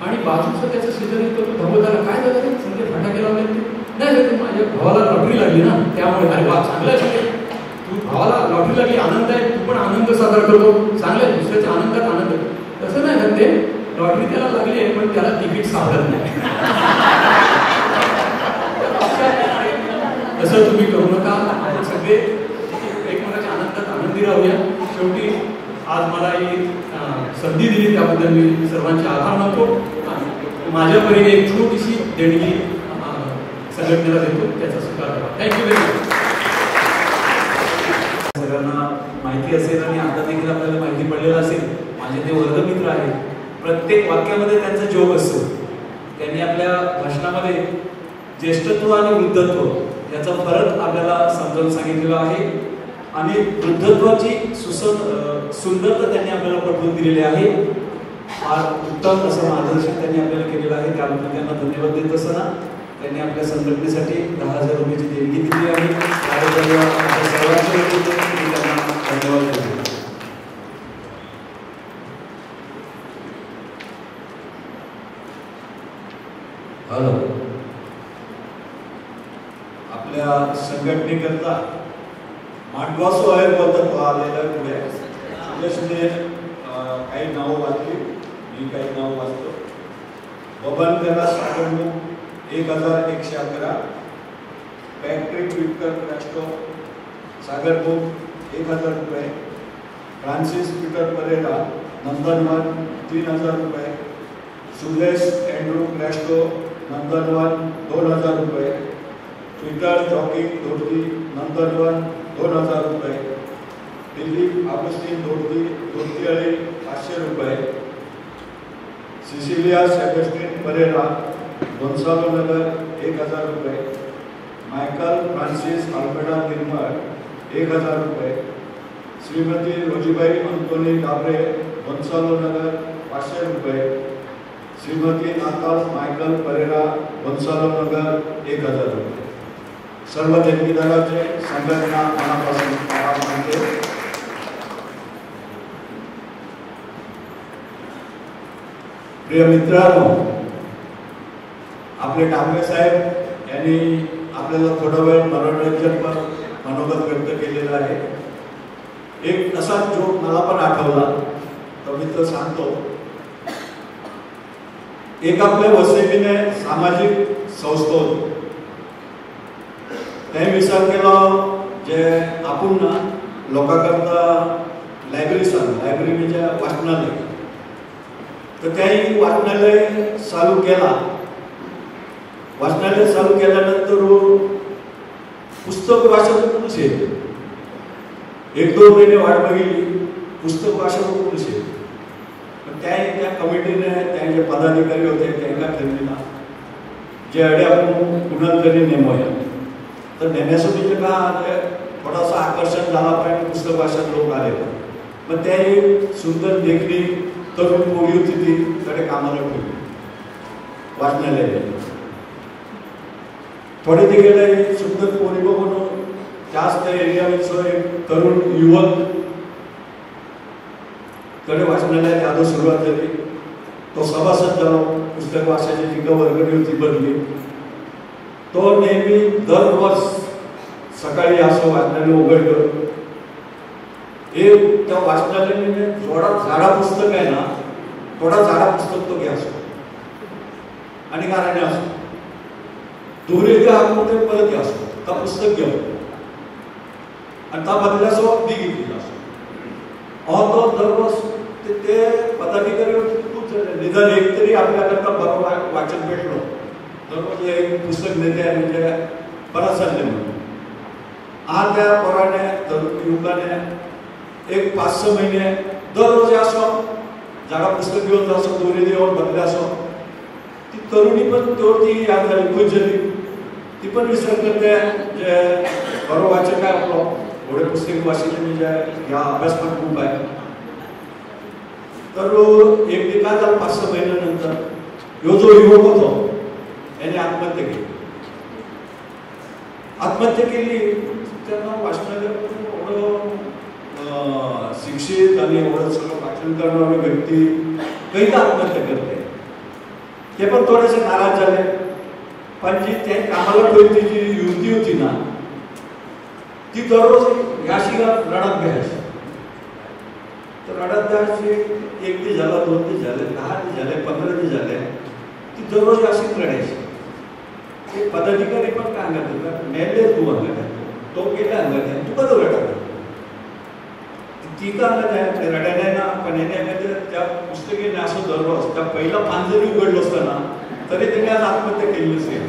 आणि बाजूचं त्याचं शेजारी तो धबधबा काय झालं ते सगळे फटाके लावले नाही माझ्या भावाला लॉटरी लागली ना त्यामुळे अरे वा चांगलं आहे तू भावाला लॉटरी लागली आनंद आहे तू पण आनंद साजरा करतो चांगलं आहे दुसऱ्याच्या आनंदात आनंद. तसं नाही ना ते लॉटरी त्याला लागली आहे पण त्याला तिकीट सापडत नाही. तसं तुम्ही करू नका. आपण सगळे एकमेकांच्या आनंदात आनंदी राहूया. शेवटी आज मला ही संधी दिली त्याबद्दल मी सर्वांचे आभार मानतो. माझ्या परीने एक छोटीशी देणगी संघटनेला देतो त्याचा स्वीकार करा. Thank you very much. सगळ्यांना माहिती असेल आणि आता देखील आपल्याला माहिती पडलेलं असेल माझे ते वर्गमित्र आहेत. प्रत्येक वाक्यामध्ये त्यांचा जोग असतो. त्यांनी आपल्या भाषणामध्ये ज्येष्ठत्व आणि वृद्धत्व याचा फरक आपल्याला समजावून सांगितलेला आहे आणि वृद्धत्वाची सुंदरता त्यांनी आपल्याला पटवून दिलेली आहे. फार उत्तम असं मार्गदर्शन त्यांनी आपल्याला केलेलं आहे त्याबद्दल त्यांना धन्यवाद देत असताना त्यांनी आपल्या संघटनेसाठी 10,000 रुपयाची देणगी दिली आहे. सर्वांच्या त्यांना धन्यवाद देतो. हॅलो आपल्या संघटनेकरता मांडवासो आहे बोलतात आलेला पुढे काही नावं वाचली मी काही नावं वाचतो. बबन कैलास सागरमुख 1111, पैट्रिक विक्टर क्रॅस्टो सागरमुख 1000 रुपये, फ्रान्सिस पीटर परेरा नंदनवन 3000 रुपये, सुलेश एंड्रू क्रॅस्टो नंदनवन 2000 रुपये, पीटर जॉकी दोर्जी नंदनवन 2000 रुपये, दिलीप आगस्टीन दोर्जी दोर्तीअळी 500 रुपये, सिसिलिया सेबेस्टिन परेरा गोन्सालो नगर 1000 रुपये, मायकल फ्रान्सिस अल्फ्रेडा निर्मळ 1000 रुपये, श्रीमती रोजीबाई अंतोनी डाबरे गोन्सालो नगर 500 रुपये, श्रीमती नाताल मायकल परेरा गोन्सालो नगर 1000 रुपये. सर्व देणगीदारांचे संघटना मनापासून आभार मानते. प्रिय मित्रांनो, आपले डांबरे साहेब यांनी आपल्याला थोडा वेळ मनोरंजनपर मनोगत व्यक्त केलेलं आहे. एक असा जोक मला पण आठवला, तर मी तो सांगतो. एक आपल्या वसईने सामाजिक संस्था होती. त्याने विचार केला जे आपण ना लोकांकरता लायब्ररी म्हणजे वाचनालय, तर त्याही वाचनालय चालू केला. वाचनालय चालू केल्यानंतर पुस्तक वाचन कोणीच येत. 1-2 महिने वाट बघितली, पुस्तक वाचन कोणीच येत. पण त्या कमिटीने त्यांचे पदाधिकारी होते त्यांना ठरविला जे अडे आपण कुणाला तरी नेमूया. तर नेण्यासाठी का थोडासा आकर्षण झाला पाहिजे, पुस्तक वाचन लोक आले. मग त्याही सुंदर देखणी तरुण पोळी होती, ती कडे कामाला ठेवली वाचनालय. थोडे ते गेले सुंदर पोळी बघून जास्त एरियामध्ये एक तरुण युवक कडे वाचनालयात यादव सुरुवात झाली. तो सभासद झाला. पुस्तक वाचायची जी वर्गणी होती बनली. तो नेहमी दररोज सकाळी असं वाचनालय उघडलं. एक त्या वाचनालयाने थोडा झाडा पुस्तक आहे ना, थोडा झाडा पुस्तक तो घ्यायचो आणि गाण्याने असो दोरे हाकून परत घ्यायचो त्या पुस्तक घेऊ आणि त्या बदल्यासो ती घेतली असो. तो दररोज ते पदाधिकारी खूप निदान एक तरी आपल्याकरता बरोबर वाचन भेटलो. दररोज एक पुस्तक नेते म्हणजे बराच चालले म्हणून. आज त्या पोराने तरुण युवकाने एक 5-6 महिने दररोज असो जागा पुस्तक घेऊन असो, दोरे देऊन बदले असो. ती तरुणी पण तेवढी याद झाली, खुश झाली. ती पण विचार करते जे बरोबर वाचन काय आपलं एवढे पुस्तक वाचले म्हणजे या अभ्यास पण खूप आहे. तर एक काय झालं 5-6 महिन्यानंतर ह्यो जो युवक होतो याने आत्महत्या केली. आत्महत्या केली. त्यांना वाचनालय एवढं शिक्षित आणि एवढं सगळं वाचन करणारी व्यक्ती काही आत्महत्या करते. ते पण थोडेसे नाराज झाले. पण जी त्या कामाला ठेवली जी युवती होती ना, ती दररोज याशी रडत घ्यायची. तर रडत घ्यायची. 1 दिवस झाला, 2 दिवस झाले, 10 दिवस झाले, 15 दिवस झाले. ती दररोज अशीच रडायची. ते पदाधिकारी पण काय सांगत नेले तू अंगत तो गेला अंगत तू कधी रडत ती का रडायला ना. पण याने त्या पुस्तकीने असं दररोज त्या पहिला पान जरी उघडलं असताना तरी त्यांनी आज आत्महत्या केली असेल.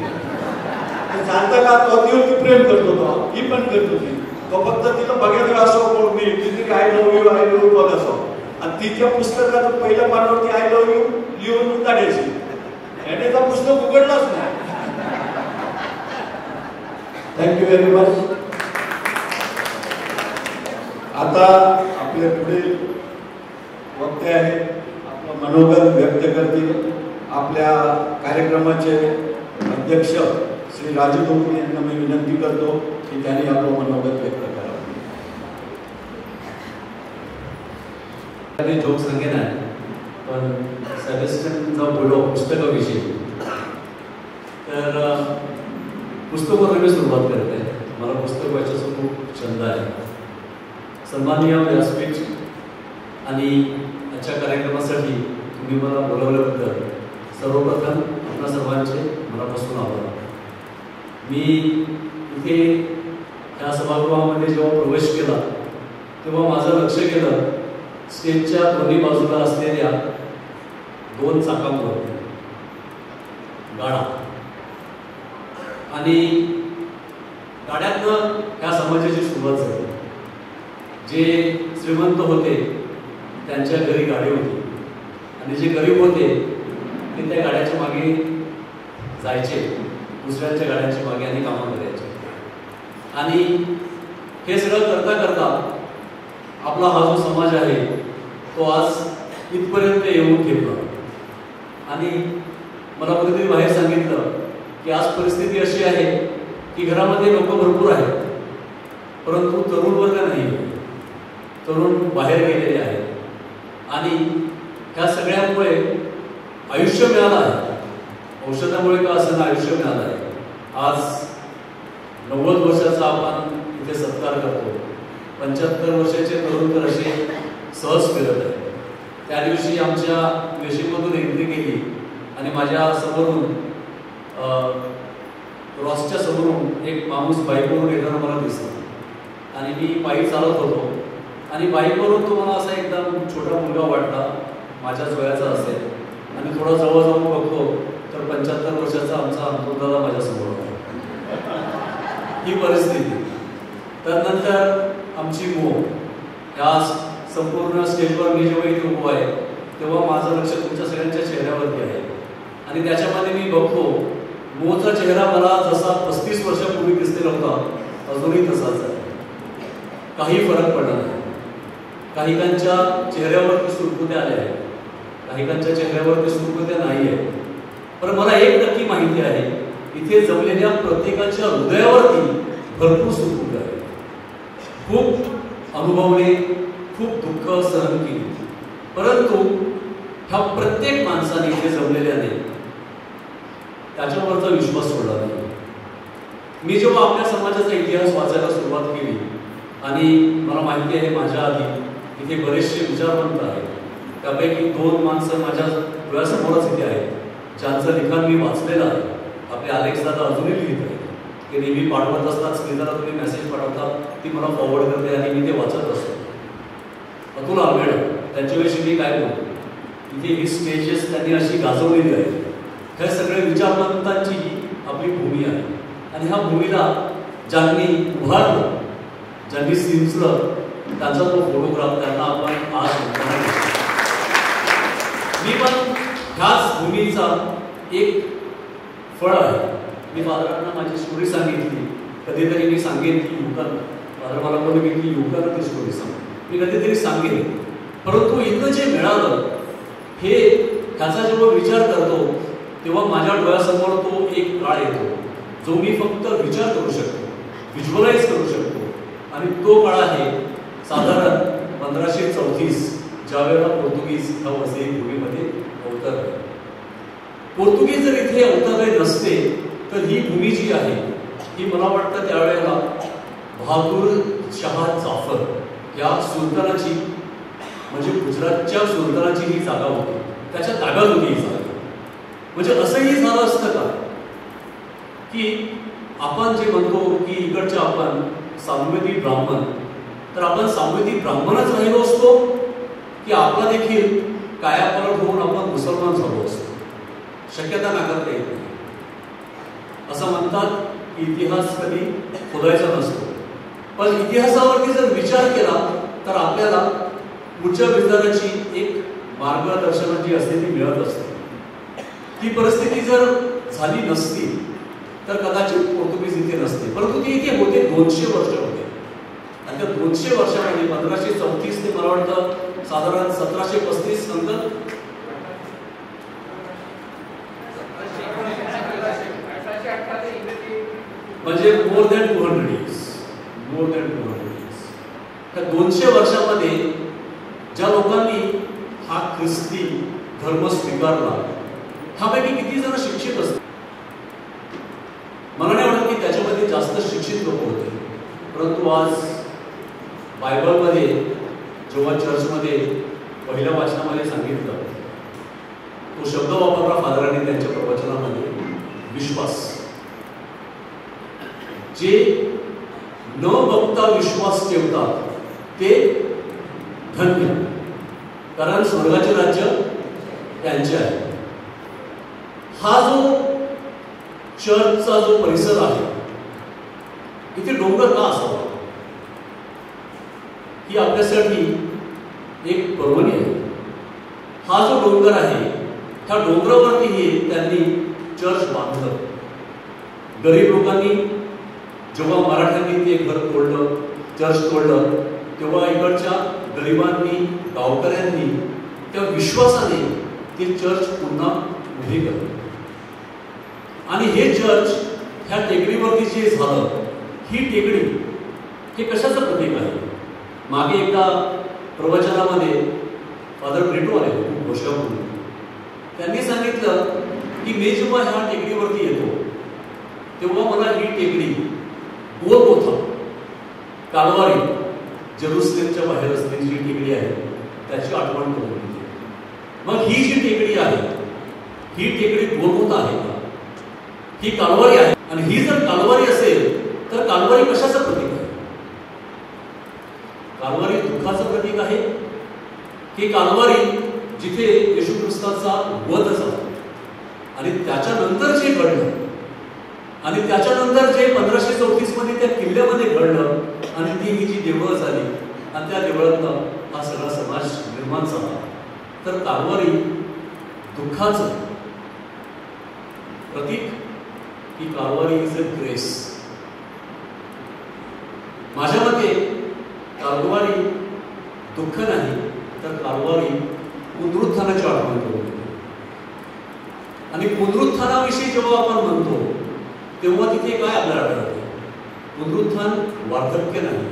चालता का तो तीवरती प्रेम करतो, तो ही पण करत होती. तो फक्त तिला बघायला असो कोण मी किती आय लव्ह यू बघ असो. आणि तिच्या पुस्तकात पहिल्या पानावरती आय लव्ह यू लिहून काढायची. याने तर पुस्तक उघडलंच नाही. Thank you very much. आता आपले पुढील वक्ते आहेत, आपलं मनोगत व्यक्त करतील. आपल्या कार्यक्रमाचे अध्यक्ष श्री राजू धोपणे यांना मी विनंती करतो की त्यांनी आपलं मनोगत व्यक्त करावं. जोक सांगेन आहे, पण सजेशनचा बोलो पुस्तकाविषयी. तर पुस्तकावर मी सुरुवात करते. मला पुस्तक वाचायचा खूप छंद आहे. सन्माननीय व्यासपीठ आणि आजच्या कार्यक्रमासाठी तुम्ही मला बोलवल्याबद्दल सर्वप्रथम आपल्या सर्वांचे मनापासून आभार. मी इथे ह्या सभागृहामध्ये जेव्हा प्रवेश केला तेव्हा माझं लक्ष गेलं स्टेजच्या दोन्ही बाजूला असलेल्या 2 चाकांवरती गाडा, आणि गाड्यातनं ह्या समाजाची सुरुवात झाली. जे श्रीमंत होते त्यांच्या घरी गाडी होती, आणि जे गरीब होते ते त्या गाड्याच्या मागे जायचे, दुसऱ्यांच्या गाड्यांच्या मागे आणि कामं करायचे. आणि हे सगळं करता करता आपला हा जो समाज आहे तो आज इथपर्यंत येऊन ठेवला. आणि मला कुठेतरी बाहेर सांगितलं की आज परिस्थिती अशी आहे की घरामध्ये लोक भरपूर आहेत, परंतु तरुण वर्ग नाही, तरुण बाहेर गेलेले आहेत. आणि ह्या सगळ्यामुळे आयुष्य मिळालं आहे, औषधामुळे का असं आयुष्य मिळालं आहे. आज 90 वर्षाचा आपण इथे सत्कार करतो, 75 वर्षाचे तरुण तर असे सहज फिरत आहेत. त्या दिवशी आमच्या वेशीमधून एंट्री केली आणि माझ्या समोरून क्रॉसच्या समोरून एक माणूस बाईकवरून येताना मला दिसला, आणि मी पायी चालत होतो, आणि बाईकवरून तो मला असा एकदम छोटा मुलगा वाटला, माझ्याच वयाचा असेल. आणि थोडा जवळ जाऊन बघतो तर 75 वर्षाचा आमचा अंतुदादा माझ्यासमोर होता. ही परिस्थिती. त्यानंतर आमची मो ह्या संपूर्ण स्टेजवर मी जेव्हा इथे उभा आहे तेव्हा माझं लक्ष तुमच्या सगळ्यांच्या चेहऱ्यावरती आहे, आणि त्याच्यामध्ये मी बघतो मोचा चेहरा मला जसा 35 वर्षापूर्वी दिसलेला होता अजूनही तसाच आहे. काही फरक पडला नाही. काहीकांच्या चेहऱ्यावरती सुरकुत्या आल्या आहेत, काहीकांच्या चेहऱ्यावरती सुरकुत्या नाही आहेत. पण मला एक नक्की माहिती आहे, इथे जमलेल्या प्रत्येकाच्या हृदयावरती भरपूर सुरकुत्या आहेत. खूप अनुभवले, खूप दुःख सहन केली, परंतु ह्या प्रत्येक माणसाने इथे जमलेल्याने त्याच्यावरचा विश्वास सोडला नाही. मी जेव्हा आपल्या समाजाचा इतिहास वाचायला सुरुवात केली, आणि मला माहिती आहे माझ्या आधी इथे बरेचसे विचारवंत आहेत, त्यापैकी 2 माणसं माझ्या डोळ्यासमोरच इथे आहेत ज्यांचं लिखाण मी वाचलेलं आहे. आपले अलेक्स दादा अजूनही लिहित आहेत, ते नेहमी पाठवत असतात, स्क्रीनला तुम्ही मेसेज पाठवतात, ती मला फॉरवर्ड करते आणि मी ते वाचत असतो. अतुल आंबेड त्यांच्याविषयी मी काय बोलतो, इथे ही स्टेजेस त्यांनी अशी गाजवलेली आहे. हे सगळे विचारवंतांची आपली भूमी आहे, आणि ह्या भूमीला ज्यांनी उभारलं, ज्यांनी सिंचलं, त्यांचा तो फोटोग्राफ त्यांना आपण आज मी पण ह्याच भूमीचा एक फळ आहे. मी फादरांना माझी स्टोरी सांगितली, कधीतरी मी सांगेन की युवकांना, फादर मला बोलले की युवकांना ती स्टोरी सांग, मी कधीतरी सांगेन. परंतु इथं जे मिळालं हे ह्याचा जेव्हा विचार करतो तेव्हा माझ्या डोळ्यासमोर तो एक काळ येतो जो मी फक्त विचार करू शकतो, व्हिज्युअलाइज करू शकतो. आणि तो काळ आहे साधारण 1534, ज्यावेळेला पोर्तुगीज ह्या वसई भूमीमध्ये अवतरले. पोर्तुगीज जर इथे अवतरले नसते तर ही भूमी जी आहे ही मला वाटतं त्यावेळेला बहादूर शाह जाफर या सुलतानाची, म्हणजे गुजरातच्या सुलतानाची ही जागा होती, त्याच्या ताब्यात होती ही जागा. म्हणजे असंही झालं असतं का की आपण जे म्हणतो की इकडच्या आपण साम्यवादी ब्राह्मण, तर आपण साम्यवादी ब्राह्मणच राहिलो असतो की आपला देखील कायापालट होऊन आपण मुसलमान झालो असतो. शक्यता नाकारता येत नाही. असं म्हणतात की इतिहास कधी खोदायचा नसतो, पण इतिहासावरती जर विचार केला तर आपल्याला पुढच्या विचाराची एक मार्गदर्शनाची असते ती मिळत असते. ती परिस्थिती जर झाली नसती तर कदाचित पोर्तुगीज इथे नसते, परंतु ती इथे होते 200 वर्ष होते. आणि त्या 200 वर्षामध्ये 1534 ते मला वाटतं साधारण 1735 नंतर म्हणजे मोर दॅन 200 years. त्या 200 वर्षामध्ये ज्या लोकांनी हा ख्रिस्ती धर्म स्वीकारला ह्यापैकी किती जण शिक्षित असतात? मला नाही वाटत की त्याच्यामध्ये जास्त शिक्षित लोक होते. परंतु आज बायबलमध्ये जेव्हा चर्चमध्ये पहिल्या वाचनामध्ये सांगितलं तो शब्द वापरला फादरांनी त्यांच्या प्रवचनामध्ये, विश्वास. जे न बघता विश्वास ठेवतात ते धन्य, कारण स्वर्गाचे राज्य त्यांचे आहे. हा जो चर्चचा जो परिसर आहे इथे डोंगर का असावा, ही आपल्यासाठी एक पर्वणी आहे. हा जो डोंगर आहे त्या डोंगरावरती त्यांनी चर्च बांधलं. गरीब लोकांनी जेव्हा मराठ्यांनी ते घर तोडलं, चर्च तोडलं, तेव्हा इकडच्या गरिबांनी, गावकऱ्यांनी त्या विश्वासाने ते चर्च पुन्हा उभे केलं. आणि हे चर्च ह्या टेकडीवरती जे झालं, ही टेकडी हे कशाचं प्रतीक आहे? मागे एकदा प्रवचनामध्ये फादर ब्रिटो आले होते घोषकापूर्वी, त्यांनी सांगितलं की मी जेव्हा ह्या टेकडीवरती येतो तेव्हा मला ही टेकडी गोलगोथा, कालवारी, जेरुसलेमच्या बाहेर असलेली जी टेकडी आहे त्याची आठवण करून देते. मग ही जी टेकडी आहे ही टेकडी गोलगोथा आहे का? ही कालवारी आहे. आणि ही जर कालवारी असेल तर कालवारी कशाचं प्रतीक आहे? कालवारी दुःखाचं प्रतीक आहे की कालवारी जिथे येशू ख्रिस्ताचा वध झाला आणि त्याच्यानंतर जे घडलं आणि त्याच्यानंतर जे 1534 मध्ये त्या किल्ल्यामध्ये घडलं आणि ती ही जी देवळं झाली आणि त्या देवळातनं हा सगळा समाज निर्माण झाला, तर कालवारी दुःखाचं प्रतीक की कालवारी इज अ ग्रेस. माझ्या मते कालवारी दुःख नाही तर कालवारी पुनरुत्थानाची आठवण करून देते. आणि पुनरुत्थानाविषयी जेव्हा आपण म्हणतो तेव्हा तिथे काय आपल्याला आढळते? पुनरुत्थान वार्धक्य नाही,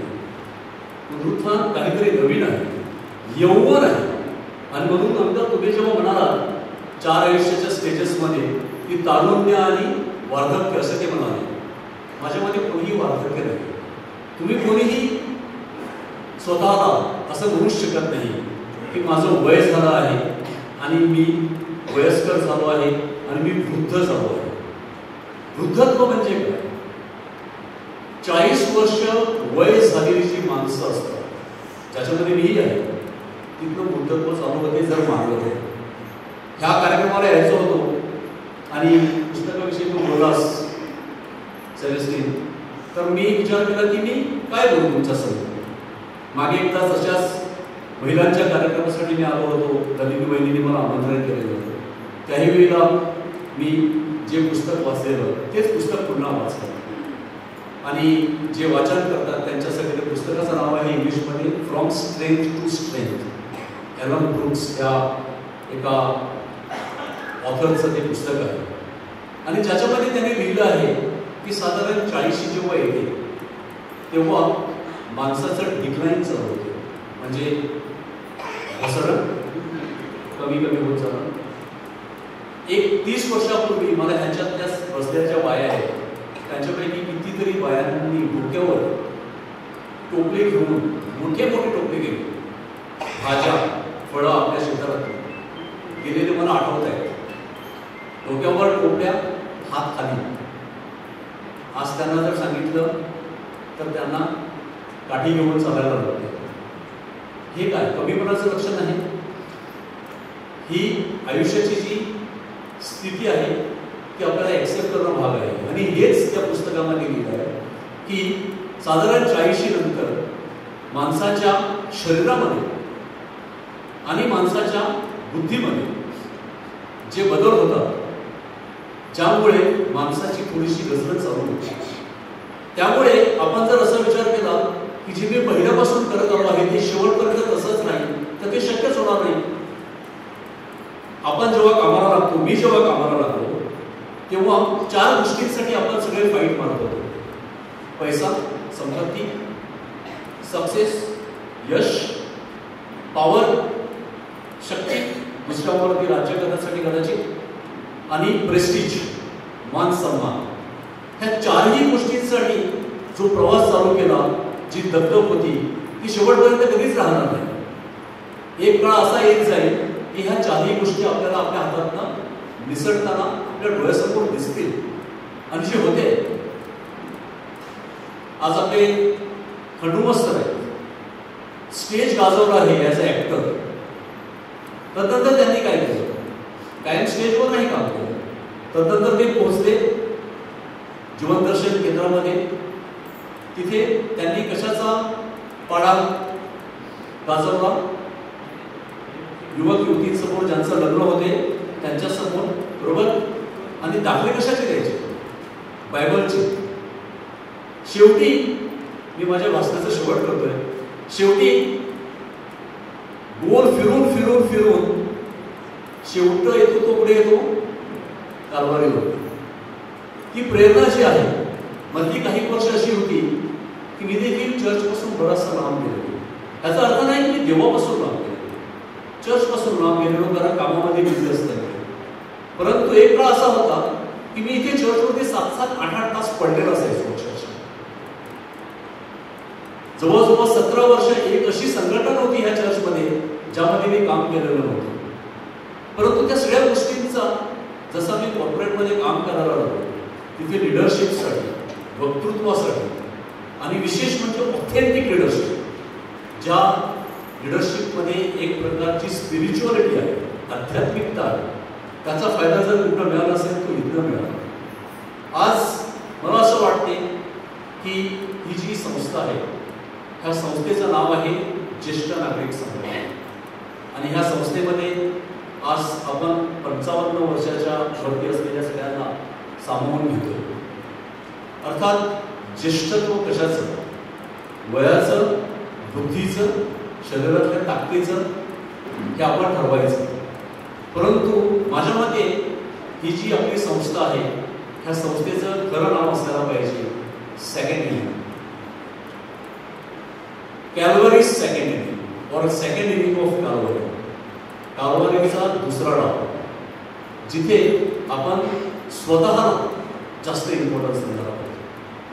पुनरुत्थान काहीतरी नवीन आहे, यौवन आहे. आणि म्हणून नंतर तुम्ही जेव्हा म्हणालात 4 आयुष्याच्या स्टेजेसमध्ये की तारुण्य आणि वार्धक्य असं ते म्हणाले, माझ्या मध्ये कोणीही वार्धक्य नाही. तुम्ही कोणीही स्वतःला असं म्हणूच शकत नाही की माझं वय झालं आहे आणि मी वयस्कर झालो आहे आणि मी वृद्ध झालो आहे. वृद्धत्व म्हणजे काय? 40 वर्ष वय झालेली जी माणसं असतात, ज्याच्यामध्ये मीही आहे, तिथलं वृद्धत्व चालू होते जर मानलं तर. ह्या कार्यक्रमाला यायचं होतो आणि पुस्तकाविषयी तू बोललास सेलेस्टिन, तर मी विचार केला की मी काय बोलू तुमच्यासमोर. मागे एकदा तशाच महिलांच्या कार्यक्रमासाठी मी आलो होतो, ललित बहिणीने मला आमंत्रण केलेलं होतं. त्याही वेळेला मी जे पुस्तक वाचलेलं तेच पुस्तक पुन्हा वाचलं आणि जे वाचन करतात त्यांच्यासाठी त्या पुस्तकाचं नाव आहे इंग्लिशमध्ये from strength to strength. Alan Brooks या एका ऑथरचं ते पुस्तक आहे आणि ज्याच्यामध्ये त्यांनी लिहिलं आहे की साधारण 40 जेव्हा येते तेव्हा माणसाचं डिक्लाईन चालू होते, म्हणजे घसरण कमी कमी होत जाणं. एक 30 वर्षापूर्वी मला ह्याच्यातल्या बसल्याच्या बाया आहेत, त्यांच्यापैकी कितीतरी बायांनी डोक्यावर टोपले घेऊन, मोठे मोठे टोपले घेऊन भाज्या फळं आपल्या शेतातून गेलेले मला आठवत आहेत. डोक्यावर टोपल्या, हात खाली. आज त्यांना जर सांगितलं तर त्यांना काठी घेऊन चालायला लागते. हे काय कमीपणाचं लक्षण आहे? ही आयुष्याची जी स्थिती आहे ती आपल्याला एक्सेप्ट करणं भाग आहे. आणि हेच त्या पुस्तकामध्ये लिहिलं आहे की साधारण 40 नंतर माणसाच्या शरीरामध्ये आणि माणसाच्या बुद्धीमध्ये जे बदल होतात, ज्यामुळे माणसाची थोडीशी घसरण चालू होती. त्यामुळे आपण जर असा विचार केला की जे मी पहिल्यापासून करत आलो आहे ते शेवटपर्यंत तसंच राहील तर ते शक्यच होणार नाही. आपण जेव्हा कामाला लागतो, मी जेव्हा कामाला लागतो तेव्हा 4 गोष्टींसाठी आपण सगळे फाईट मारत होतो. पैसा, संपत्ती, सक्सेस, यश, पॉवर, शक्ती, दुसऱ्यावरती राज्य करण्यासाठी कदाचित, आणि प्रेस्टिज, मान सन्मान. ह्या 4ही गोष्टींसाठी जो प्रवास चालू केला, जी दगदग होती ती शेवटपर्यंत कधीच राहणार नाही. एक काळ असा येत जाईल की ह्या चारही गोष्टी आपल्याला आपल्या हातातनं निसटताना आपल्या डोळ्यासमोर दिसतील आणि जे होते आज आपले खंडू मास्तर आहेत, स्टेज गाजवला आहे ॲज अ ॲक्टर. तदनंतर त्यांनी काय केलं, कायम स्टेजवर नाही काम केलं. तदनंतर ते पोहोचले जीवनदर्शन केंद्रामध्ये. तिथे त्यांनी कशाचा पाढा गाजवला, युवक युवतींसमोर ज्यांचं लग्न होते त्यांच्यासमोर, बरोबर. आणि दाखले कशाचे द्यायचे, बायबलचे. शेवटी मी माझ्या भाषणाचं शेवट करतोय. शेवटी गोल फिरून फिरून फिरून शेवट येतो तो पुढे येतो कारवारीवर. ती प्रेरणा जी आहे मधली काही वर्ष अशी होती की मी देखील चर्चपासून बराचसा लांब गेलेलो. याचा अर्थ नाही की मी देवापासून लांब गेलेलो, चर्चपासून लांब गेलेलो, कारण कामामध्ये बिझी असतं. परंतु एक काळ असा होता की मी इथे चर्चमध्ये 7-7, 8-8 तास पडलेलो असायचो. जवळजवळ 17 वर्ष एक अशी संघटना होती ह्या चर्चमध्ये ज्यामध्ये मी काम केलेलं नव्हतं. परंतु त्या सगळ्या गोष्टींचा जसा मी कॉर्पोरेटमध्ये काम करायला लागलो, तिथे लिडरशिपसाठी, वक्तृत्वासाठी आणि विशेष म्हणजे ऑथेंटिक लिडरशिप, ज्या लिडरशिपमध्ये एक प्रकारची स्पिरिच्युअलिटी आहे, आध्यात्मिकता आहे, त्याचा फायदा जर कुठं मिळाला असेल तो इथं मिळाला. आज मला असं वाटते की ही जी संस्था आहे, ह्या संस्थेचं नाव आहे ज्येष्ठ नागरिक संघटना. आणि ह्या संस्थेमध्ये आज आपण 55 वर्षाच्या वरती असलेल्या सगळ्यांना सामावून घेतो. अर्थात ज्येष्ठत्व कशाचं, वयाचं, बुद्धीचं, शरीरातल्या ताकदीचं हे आपण ठरवायचं. परंतु माझ्या मते ही जी आपली संस्था आहे, ह्या संस्थेचं खरं नाव असायला पाहिजे सेकंड इनिंग, कॅल्वरी सेकंड इनिंग और सेकंड इनिंग ऑफ कॅल्वरी. कॅल्वरीचा दुसरा डाव, जिथे आपण स्वतः जास्त इम्पॉर्टन्स देणार आहोत.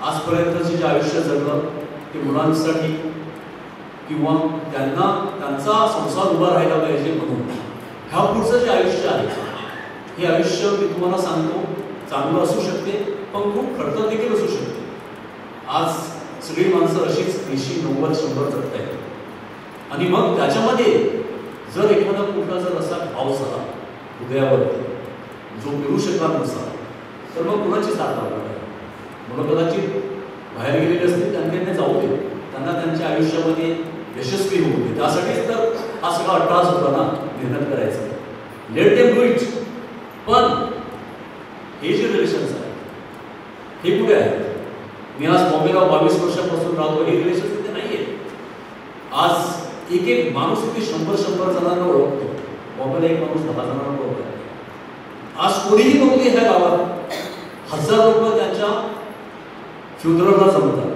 आजपर्यंतचे जे आयुष्य जगलं ते मुलांसाठी किंवा त्यांना त्यांचा संसार उभा राहायला पाहिजे म्हणून, ह्या पुढचं जे आयुष्य आहे हे आयुष्य मी तुम्हाला सांगतो चांगलं असू शकते, पण खूप खडतर देखील असू शकते. आज सगळी माणसं अशीच 80, 90, 100 जगत आहेत. आणि मग त्याच्यामध्ये जर एखादा कुठला जर असा भाव झाला हृदयावरती जो मिळू शकणार नसा, तर मग कुणाची साथ लागणार आहे. मुलं कदाचित बाहेर गेलेले असतील, त्यांना जाऊ दे, त्यांना त्यांच्या आयुष्यामध्ये यशस्वी होऊ दे. त्यासाठीच तर हा सगळा अट्टास होता ना, मेहनत करायचं. Let them do it. पण हे जे रिलेशन्स आहेत हे कुठे आहेत? मी आज बॉम्बेला 22 वर्षापासून राहतो, हे रिलेशन तिथे नाही आहे. आज एक एक माणूस तिथे 100-100 जणांना ओळखतो. बॉम्बेला एक माणूस 10 जणांना ओळखतो. आज कोणीही नव्हते ह्या गावात, 1000 लोक त्यांच्या फ्युनरलला जमतात.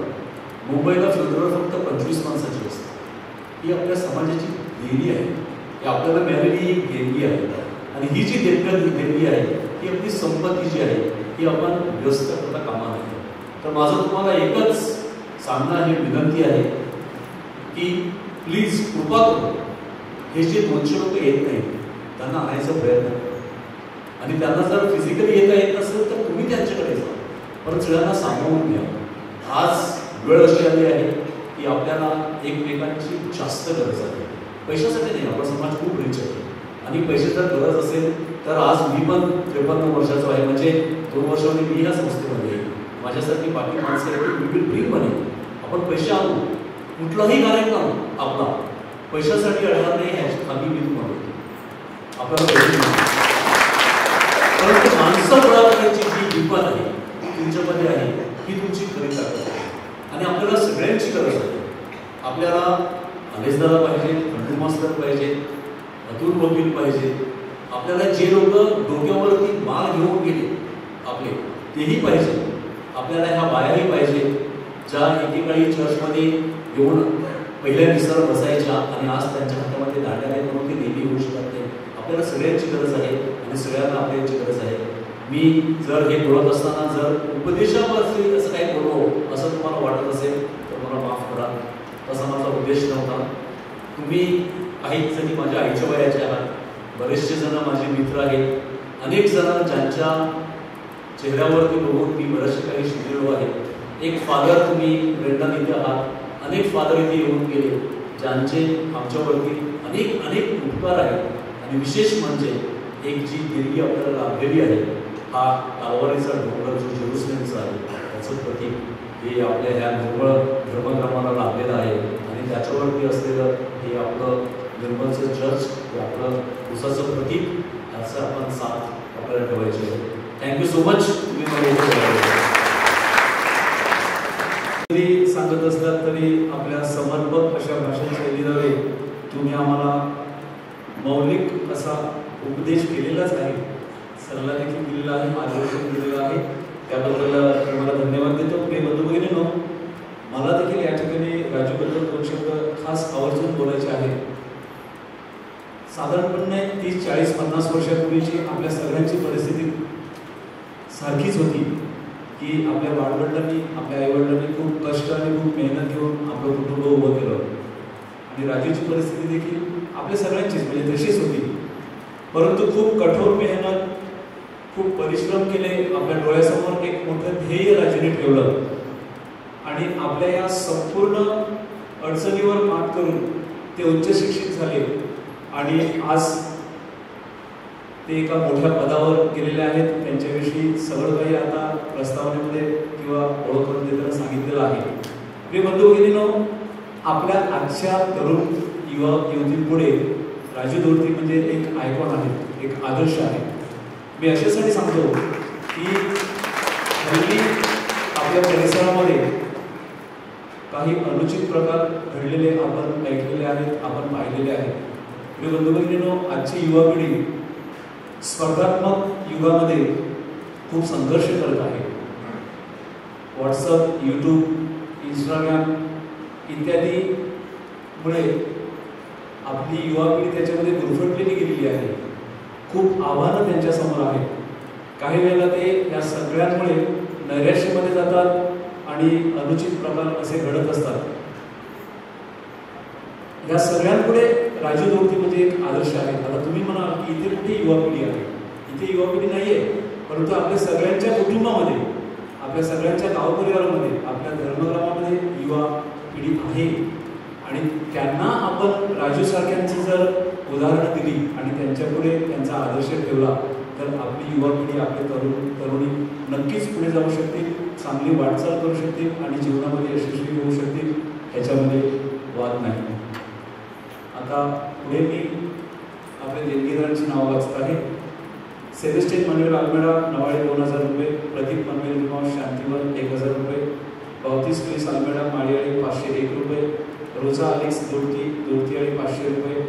मुंबईला फ्युनरल फक्त 25 माणसाची असते. ही आपल्या समाजाची देणी आहे, ही आपल्याला मिळालेली ही देणगी आहे. आणि ही जी देणगी आहे ही आपली संपत्ती जी आहे ही आपण व्यस्त करता कामा नये. तर माझं तुम्हाला एकच सांगणं आहे, विनंती आहे की प्लीज कृपा करून हे जे 200 लोक येत नाही त्यांना आणायचा प्रयत्न करा. आणि त्यांना जर फिजिकली येता येत नसेल तर तुम्ही त्यांच्याकडे जा, पण सगळ्यांना सामावून घ्या. आज वेळ अशी आली आहे की आपल्याला एकमेकांची जास्त गरज आहे. पैशासाठी नाही, आपला समाज खूप रिच आहे आणि पैसे जर गरज असेल तर आज मी पण 53 वर्षाचा आहे, म्हणजे 2 वर्षांनी मी ह्या संस्थेमध्ये येईल. माझ्यासाठी बाकी माणसं ब्रिंग बने. आपण पैसे आणू, कुठलाही कार्यक्रम आपला पैशासाठी अडणार नाही ह्याची खाली मी तुम्हाला होतो. आपल्याला पैसे, परंतु माणसं गोळा करायची जी हिंमत आहे तुमच्यामध्ये आहे, ही तुमची खरी ताकद आहे. आणि आपल्याला सगळ्यांची गरज आहे. आपल्याला अलेसदादा पाहिजे, खंडू मास्तर पाहिजे, अतुल वकील पाहिजे, आपल्याला जे लोक डोक्यावरती माल घेऊन गेले आपले तेही पाहिजे. आपल्याला ह्या बायाही पाहिजे ज्या एकेकाळी चर्चमध्ये येऊन पहिल्या दिवसाला बसायच्या आणि आज त्यांच्या हातामध्ये दांड्या आहेत म्हणून ते नेहमी होऊ शकत नाही. आपल्याला सगळ्यांची गरज आहे आणि सगळ्यांना आपल्याची गरज आहे. मी जर हे बोलत असताना जर उपदेशावरती असं काही बोललो असं तुम्हाला वाटत असेल तर मला माफ करा, तसा माझा उद्देश नव्हता. तुम्ही काही जणी माझ्या आईच्या वयाचे आहात, बरेचसे जण माझे मित्र आहेत. अनेक जण ज्यांच्या चेहऱ्यावरती बघून मी बरेचसे काही शिकलेलो आहे. एक फादर तुम्ही ब्रेंडन इथे आहात, अनेक फादर इथे येऊन गेले ज्यांचे आमच्यावरती अनेक अनेक उपकार आहेत. आणि विशेष म्हणजे एक जी देणगी आपल्याला लाभलेली आहे, हा कालवारीचा डोंगर जो जेरुसलेमचा आहे त्याचं प्रतीक हे आपल्या ह्या निर्मळ धर्मग्रामाला लाभलेलं आहे. आणि त्याच्यावरती असलेलं हे आपलं निर्मळचं चर्च, हे आपलं उसाचं प्रतीक, याचं आपण साथ आपल्याला ठेवायची आहे. Thank you so much. तुम्ही जरी सांगत असलात तरी आपल्या समर्पक अशा भाषण शैलीद्वारे तुम्ही आम्हाला मौलिक असा उपदेश केलेलाच आहे, सल्ला देखील दिलेला आहे, मार्गदर्शन दिलेलं आहे. त्याबद्दल तुम्हाला धन्यवाद देतो. प्रिय बंधू भगिनींनो, मला देखील या ठिकाणी राजूबद्दल 2 शब्द खास आवर्जून बोलायचे आहे. साधारणपणे 30, 40, 50 वर्षापूर्वीची आपल्या सगळ्यांची परिस्थिती सारखीच होती की आपल्या बाळवडिलांनी, आपल्या आईवडिलांनी खूप कष्ट आणि खूप मेहनत घेऊन आपलं कुटुंब उभं केलं. आणि राजूची परिस्थिती देखील आपल्या सगळ्यांचीच म्हणजे तशीच होती. परंतु खूप कठोर मेहनत, खूप परिश्रम केले. आपल्या डोळ्यासमोर एक मोठं ध्येय राजूने ठेवलं आणि आपल्या या संपूर्ण अडचणीवर मात करून ते उच्च शिक्षित झाले आणि आज ते एका मोठ्या पदावर गेलेले आहेत. त्यांच्याविषयी सगळं काही आता प्रस्तावनेमध्ये किंवा ओळख करून देताना सांगितलेलं आहे. प्रिय बंधू भगिनींनो, आपल्या आजच्या तरुण युवा युवतींपुढे राजू दोर्ती म्हणजे एक आयकॉन आहे, एक आदर्श आहे. मी अशासाठी सांगतो की हल्ली आपल्या परिसरामध्ये काही अनुचित प्रकार घडलेले आपण ऐकलेले आहेत, आपण पाहिलेले आहेत. प्रिय बंधू भगिनींनो, आजची युवा पिढी स्पर्धात्मक युगामध्ये खूप संघर्ष करत आहे. व्हॉट्सअप, यूट्यूब, इंस्टाग्राम इत्यादी मुळे आपली युवा पिढी त्याच्यामध्ये गुरफटलेली गेलेली आहे. खूप आव्हानं त्यांच्यासमोर आहेत. काही वेळेला ते या सगळ्यांमुळे नैराश्यामध्ये जातात आणि अनुचित प्रकार असे घडत असतात. या सगळ्यांपुढे राजू दोर्ती म्हणजे एक आदर्श आहे. आता तुम्ही म्हणाल की इथे कुठे युवा पिढी आहे? इथे युवा पिढी नाही आहे, परंतु आपल्या सगळ्यांच्या कुटुंबामध्ये, आपल्या सगळ्यांच्या गावपरिवारामध्ये, आपल्या धर्मग्रामामध्ये युवा पिढी आहे. आणि त्यांना आपण राजूसारख्यांची जर उदाहरणं दिली आणि त्यांच्यापुढे त्यांचा आदर्श ठेवला तर आपली युवा पिढी, आपले तरुणी नक्कीच पुढे जाऊ शकतील, चांगली वाटचाल करू शकतील आणि जीवनामध्ये यशस्वी होऊ शकतील. ह्याच्यामध्ये वाद नाही. आता पुढे मी आपल्या देणगीदारांची नावं वाचत आहे. सेबेस्टियन मनुएल अल्मेडा नवाळे 2000 रुपये, प्रदीप मनुएल विमाव शांतीवन 1000 रुपये, बावतीस लुईस अल्मेडा माळीआळी 501 रुपये, रोजा अलेक्स दोडती आणि 500 रुपये,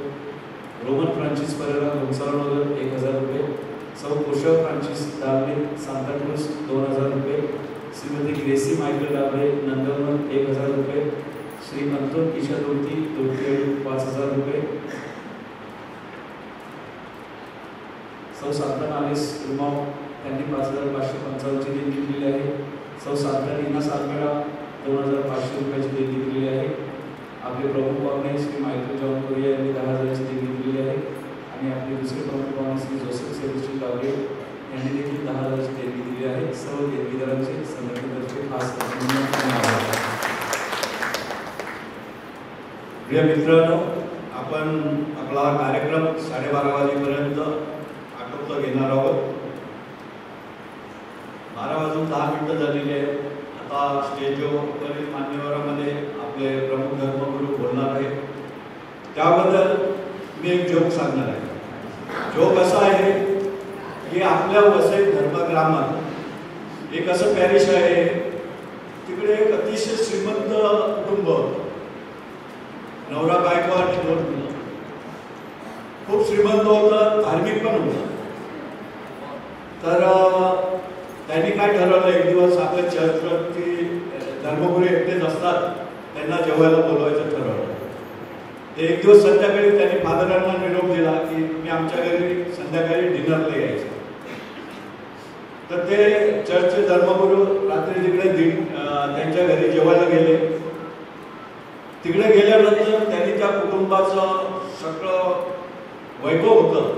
रोमन फ्रान्सिस परेरा गोंसालो नगर 1000 रुपये, सौ कोशव फ्रान्सिस डाबले सांताक्रूज 2000 रुपये, श्रीमती ग्रेसी मायकल डाबले नंदनवन 1000 रुपये, श्री अंतोन ईशा दोडती आणि 5000 रुपये, सौ सांतान आलेस रुमाव त्यांनी 5555 ची देणगी दिलेली आहे. सौ सांतान इनास अल्मेडा 2500 रुपयाची देणगी दिलेली आहे. आपले प्रमुख पाहुणे श्री मायकल जॉन कोरिया यांनी 10,000 ची देणगी दिलेली आहे. आणि आपले दुसरे प्रमुख पाहुणे श्री जोसेफ सेबेस्टियन गावडे यांनी देखील 10,000 ची देणगी दिली आहे. सर्व देणगीदारांचे संघटनेतर्फे खास धन्यवाद. प्रिय मित्रांनो, आपण आपला कार्यक्रम 12:30 वाजेपर्यंत आटोपता घेणार आहोत. 12:10 झालेली आहे. आता स्टेजवरील मान्यवरांमध्ये आपले प्रमुख धर्मगुरू बोलणार आहेत. त्याबद्दल मी एक जोक सांगणार आहे. जोक असा आहे की आपल्या वसई धर्मग्रामात एक असं पॅरिश आहे, तिकडे एक अतिशय श्रीमंत कुटुंब, नवरा बायको आणि 2 मुलं. खूप श्रीमंत होतं, धार्मिक पण होतं. तर त्यांनी काय ठरवलं, एक दिवस आपल्या चर्चवरती धर्मगुरू एकटेच असतात, त्यांना जेवायला बोलवायचं ठरवलं. ते एक दिवस संध्याकाळी त्यांनी फादरांना निरोप दिला की मी आमच्या घरी संध्याकाळी डिनरला यायचं. तर ते चर्चचे धर्मगुरू रात्री तिकडे त्यांच्या घरी जेवायला गेले. तिकडे गेल्यानंतर त्यांनी त्या कुटुंबाचं सगळं वैभव होतं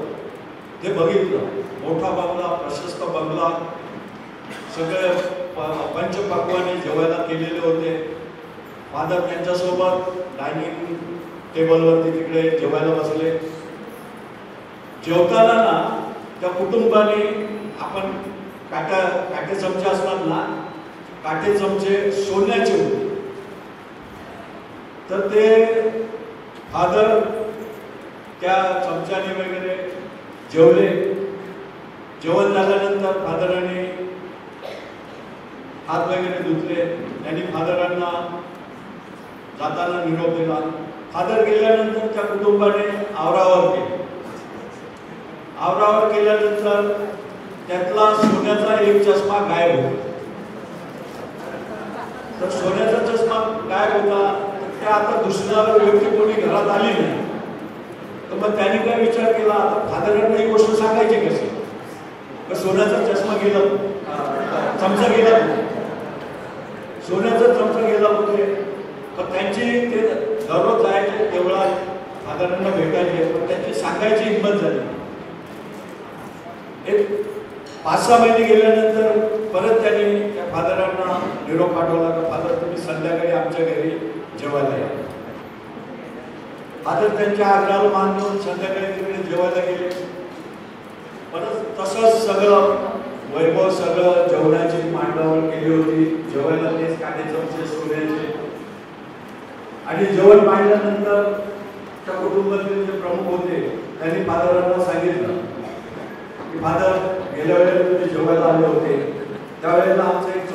ते बघितलं. मोठा बंगला, प्रशस्त बंगला, सगळे पंचपक्वाने जेवायला केलेले होते. फादर त्यांच्यासोबत डायनिंग टेबलवरती तिकडे जेवायला बसले. जेवताना ना त्या कुटुंबाने आपण काटे चमचे असतात ना, काटे चमचे सोन्याचे होते. तर ते फादर त्या चमच्याने वगैरे जेवले. जेवण झाल्यानंतर फादरांनी हात वगैरे धुतले. त्यांनी फादरांना जाताना निरोप दिला. फादर गेल्यानंतर त्या कुटुंबाने आवरावर केले. आवरावर केल्यानंतर त्यातला सोन्याचा एक चष्मा गायब होता. तर सोन्याचा चष्मा गायब होता. ते आता दुसऱ्या व्यक्ती कोणी घरात आली नाही. तर मग त्यांनी काय विचार केला, आता फादरांना ही गोष्ट सांगायची कशी. तर सोन्याचा चष्मा गेला, चमचा गेला, सोन्याचा चमचा गेला होते. तर त्यांची ते दररोज जायचे देवळात फादरांना भेटायचे, पण त्यांची सांगायची हिंमत झाली. एक 5-6 महिने गेल्यानंतर परत त्यांनी त्या फादरांना निरोप पाठवला की फादर तुम्ही संध्याकाळी आमच्या घरी जेवायला या. फादर त्यांच्या आग्रहाला मान देऊन संध्याकाळी तिकडे जेवायला गेले. परत तसंच सगळं वैभव, सगळं जेवणाची मांडावर केली होती. जेवायला तेच काटे चमचे सोन्याचे. आणि जेवण मांडल्यानंतर त्या कुटुंबातील जे प्रमुख होते त्यांनी फादरांना सांगितलं की फादर गेल्या वेळेला तुम्ही जेवायला आले होते त्यावेळेला आमचा एक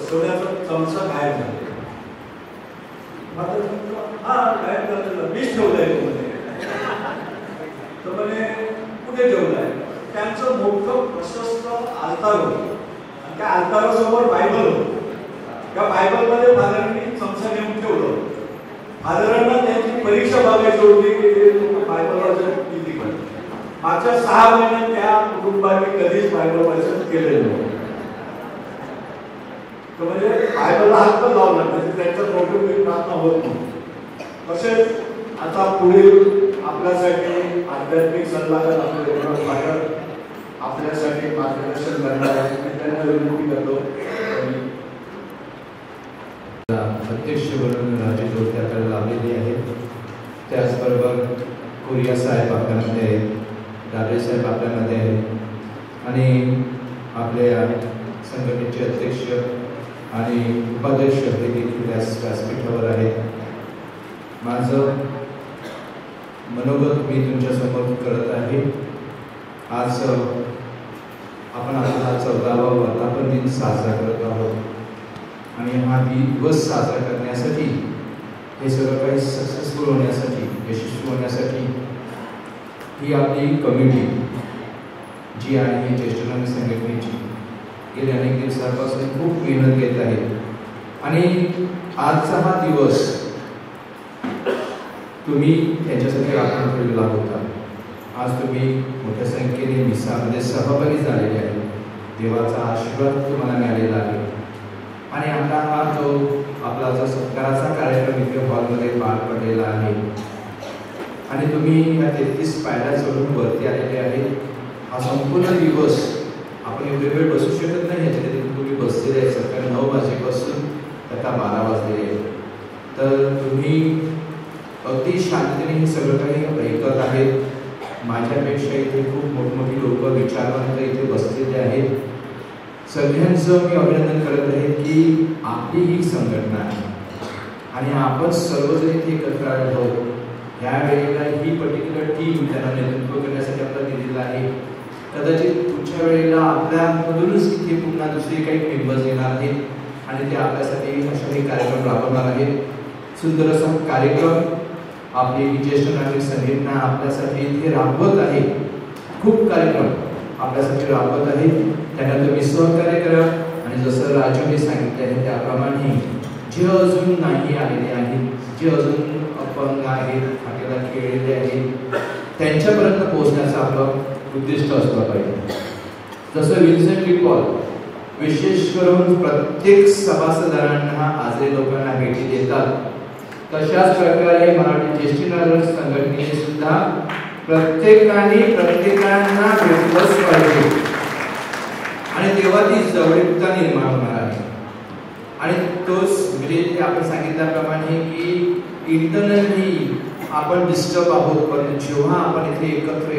सोन्याचा चमचा गायब झाला. फादर हा गायब झालेला मीच ठेवलाय तुम्ही. तर म्हणे कुठे ठेवलाय. त्यांचं मोठं प्रशस्त आल्तार होतं. त्या आल्तारासमोर बायबल होतं. त्या बायबलमध्ये फादरांनी चमचा नेऊन ठेवलं. फादरांना त्यांची परीक्षा बघायची होती की बायबल वाचन किती करतात. मागच्या 6 महिन्यात त्या कुटुंबाने कधीच बायबल वाचन केलेलं नव्हतं. म्हणजे बायबलला हात पण लावला म्हणजे त्यांच्या कौटुंबिक प्रार्थना होत नव्हती. तसेच आता पुढील आपल्यासाठी आध्यात्मिक सल्लागार आपले आपल्यासाठी मार्गदर्शन करणार आहे. मी त्यांना विनंती करतो. अध्यक्ष म्हणून राजेश आपल्याला लाभलेली आहेत. त्याचबरोबर कोरिया साहेब आपल्यामध्ये आहेत, दादरे साहेब आपल्यामध्ये आहेत आणि आपल्या संघटनेचे अध्यक्ष आणि उपाध्यक्ष हे देखील व्यासपीठावर आहेत. माझं मनोगत मी तुमच्यासमोर करत आहे. आज आपण आपला 14वा वर्धापन दिन साजरा करत आहोत आणि हा दिवस साजरा करण्यासाठी हे सगळं काही सक्सेसफुल होण्यासाठी, यशस्वी होण्यासाठी ही आपली कमिटी जी आहे ज्येष्ठ नागरिक संघटनेची गेल्या अनेक दिवसांपासून खूप मेहनत घेत आहे. आणि आजचा हा दिवस तुम्ही त्यांच्यासाठी राखून ठेवलेला होता. आज तुम्ही मोठ्या संख्येने मिसामध्ये सहभागी झालेले आहे. देवाचा आशीर्वाद तुम्हाला मिळालेला आहे. आणि आता हा जो आपला जो सत्काराचा कार्यक्रम इथे हॉलमध्ये पार पडलेला आहे आणि तुम्ही या 33 पायऱ्या चढून वरती आलेले आहेत. हा संपूर्ण दिवस आपण एवढे वेळ बसू शकत नाही. याच्यामध्ये तुम्ही बसलेले आहे सकाळी 9 वाजेपासून आता 12 वाजलेले आहेत. तर तुम्ही अगदी शांततेने हे सगळं काही ऐकत आहेत. माझ्यापेक्षा इथे खूप मोठमोठी लोक विचारवंत इथे बसलेले आहेत. सगळ्यांचं मी अभिनंदन करत आहे की आपली ही संघटना आहे आणि आपण सर्वजण इथे एकत्र आले आहोत. ह्या वेळेला ही पर्टिक्युलर टीम त्यांना नेतृत्व करण्यासाठी आपल्याला दिलेलं आहे. कदाचित पुढच्या वेळेला आपल्यामधूनच इथे पुन्हा दुसरे काही मेंबर्स येणार आहेत आणि ते आपल्यासाठी असे काही कार्यक्रम राबवणार आहेत. सुंदर असा कार्यक्रम आपली ज्येष्ठ नागरिक संघटना आपल्यासाठी इथे राबवत आहे. खूप कार्यक्रम आपल्यासाठी राबवत आहे. त्यांना तुम्ही सहकार्य करा आणि जसं राजूने सांगितले आहे त्याप्रमाणे जे अजून नाही आलेले आहेत, जे अजून अपंग आहेत, आपल्याला खेळलेले आहेत, त्यांच्यापर्यंत पोहोचण्याचा आपलं उद्दिष्ट असलं पाहिजे. जसं विन्सेंट डी पॉल विशेष करून प्रत्येक सभासदांना आजरे लोकांना भेटी देतात, तशाच प्रकारे मराठी ज्येष्ठ नागरिक संघटनेने सुद्धा प्रत्येकाने प्रत्येकांना भेटलंच पाहिजे आणि तेव्हा ती जवळीकता निर्माण होणार आहे. आणि तोच म्हणजे आपण सांगितल्याप्रमाणे की इंटरनली आपण डिस्टर्ब आहोत, पण जेव्हा आपण इथे एकत्र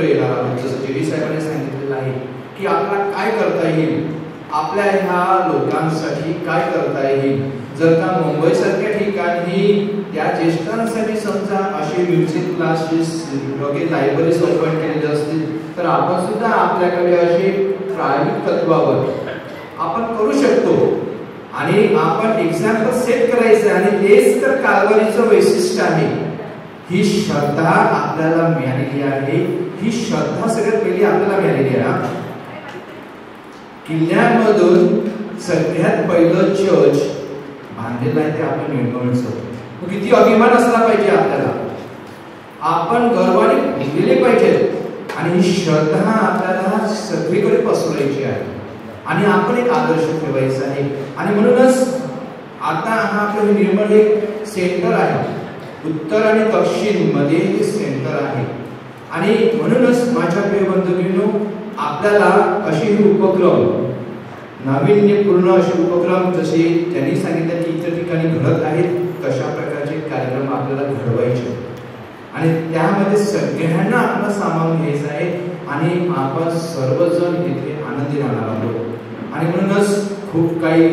येणार आहोत जसं जेडी साहेबांनी सांगितलेलं आहे की आपल्याला काय करता येईल, आपल्या ह्या लोकांसाठी काय करता येईल. जर का मुंबईसारख्या ठिकाणी त्या ज्येष्ठांसाठी समजा असे म्युझिक क्लासेस वगैरे लायब्ररीज ओपन केलेले असतील तर आपण सुद्धा आपल्याकडे असे प्रायोगिक तत्वावर आपण करू शकतो आणि आपण एक्झाम्पल सेट करायचं. आणि तेच तर कारवारीचं वैशिष्ट्य आहे. ही श्रद्धा आपल्याला मिळालेली आहे. ही श्रद्धा सगळ्यात पहिली आपल्याला मिळालेली आहे. किल्ल्यांमधून सगळ्यात पहिलं चर्च बांधलेलं आहे ते आपलं निर्मळचं. किती अभिमान असला पाहिजे आपल्याला, आपण गर्वाने भरलेले पाहिजे. आणि ही श्रद्धा आपल्याला सगळीकडे पसरवायची आहे आणि आपण एक आदर्श ठेवायचा आहे. आणि म्हणूनच आता हा आपलं निर्मळ एक सेंटर आहे, उत्तर आणि दक्षिण मध्ये हे सेंटर आहे. आणि म्हणूनच माझ्या प्रिय बंधूंनो, आपल्याला अशी उपक्रम नाविन्यपूर्ण असे उपक्रम जसे त्यांनी सांगितलं की इतर ठिकाणी घडत आहेत तशा प्रकारचे कार्यक्रम आपल्याला घडवायचे आणि त्यामध्ये सगळ्यांना आपलं सामावून घ्यायचं आहे आणि आपण सर्वजण इथे आनंदी राहणार आहोत. आणि म्हणूनच खूप काही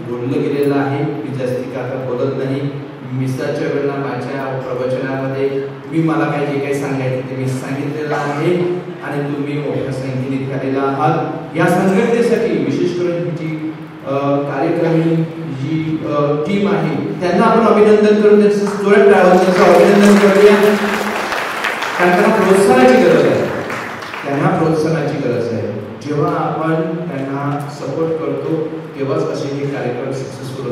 बोललं गेलेलं आहे. मी जास्ती का आता बोलत नाही. मिसाच्या वेळेला माझ्या प्रवचनामध्ये मला काय जे काही सांगायचं ते मी सांगितलेलं आहे आणि तुम्ही मोठ्या संख्येने इथे आलेला आहात. या संघटनेसाठी विशेष करून जी कार्यक्रमी जी टीम आहे त्यांना आपण अभिनंदन करून त्यांचं जोरात त्यांचं अभिनंदन करूया. त्यांना प्रोत्साहनाची गरज आहे, त्यांना प्रोत्साहनाची गरज आहे. जेव्हा आपण त्यांना सपोर्ट करतो तेव्हाच असे हे कार्यक्रम सक्सेसफुल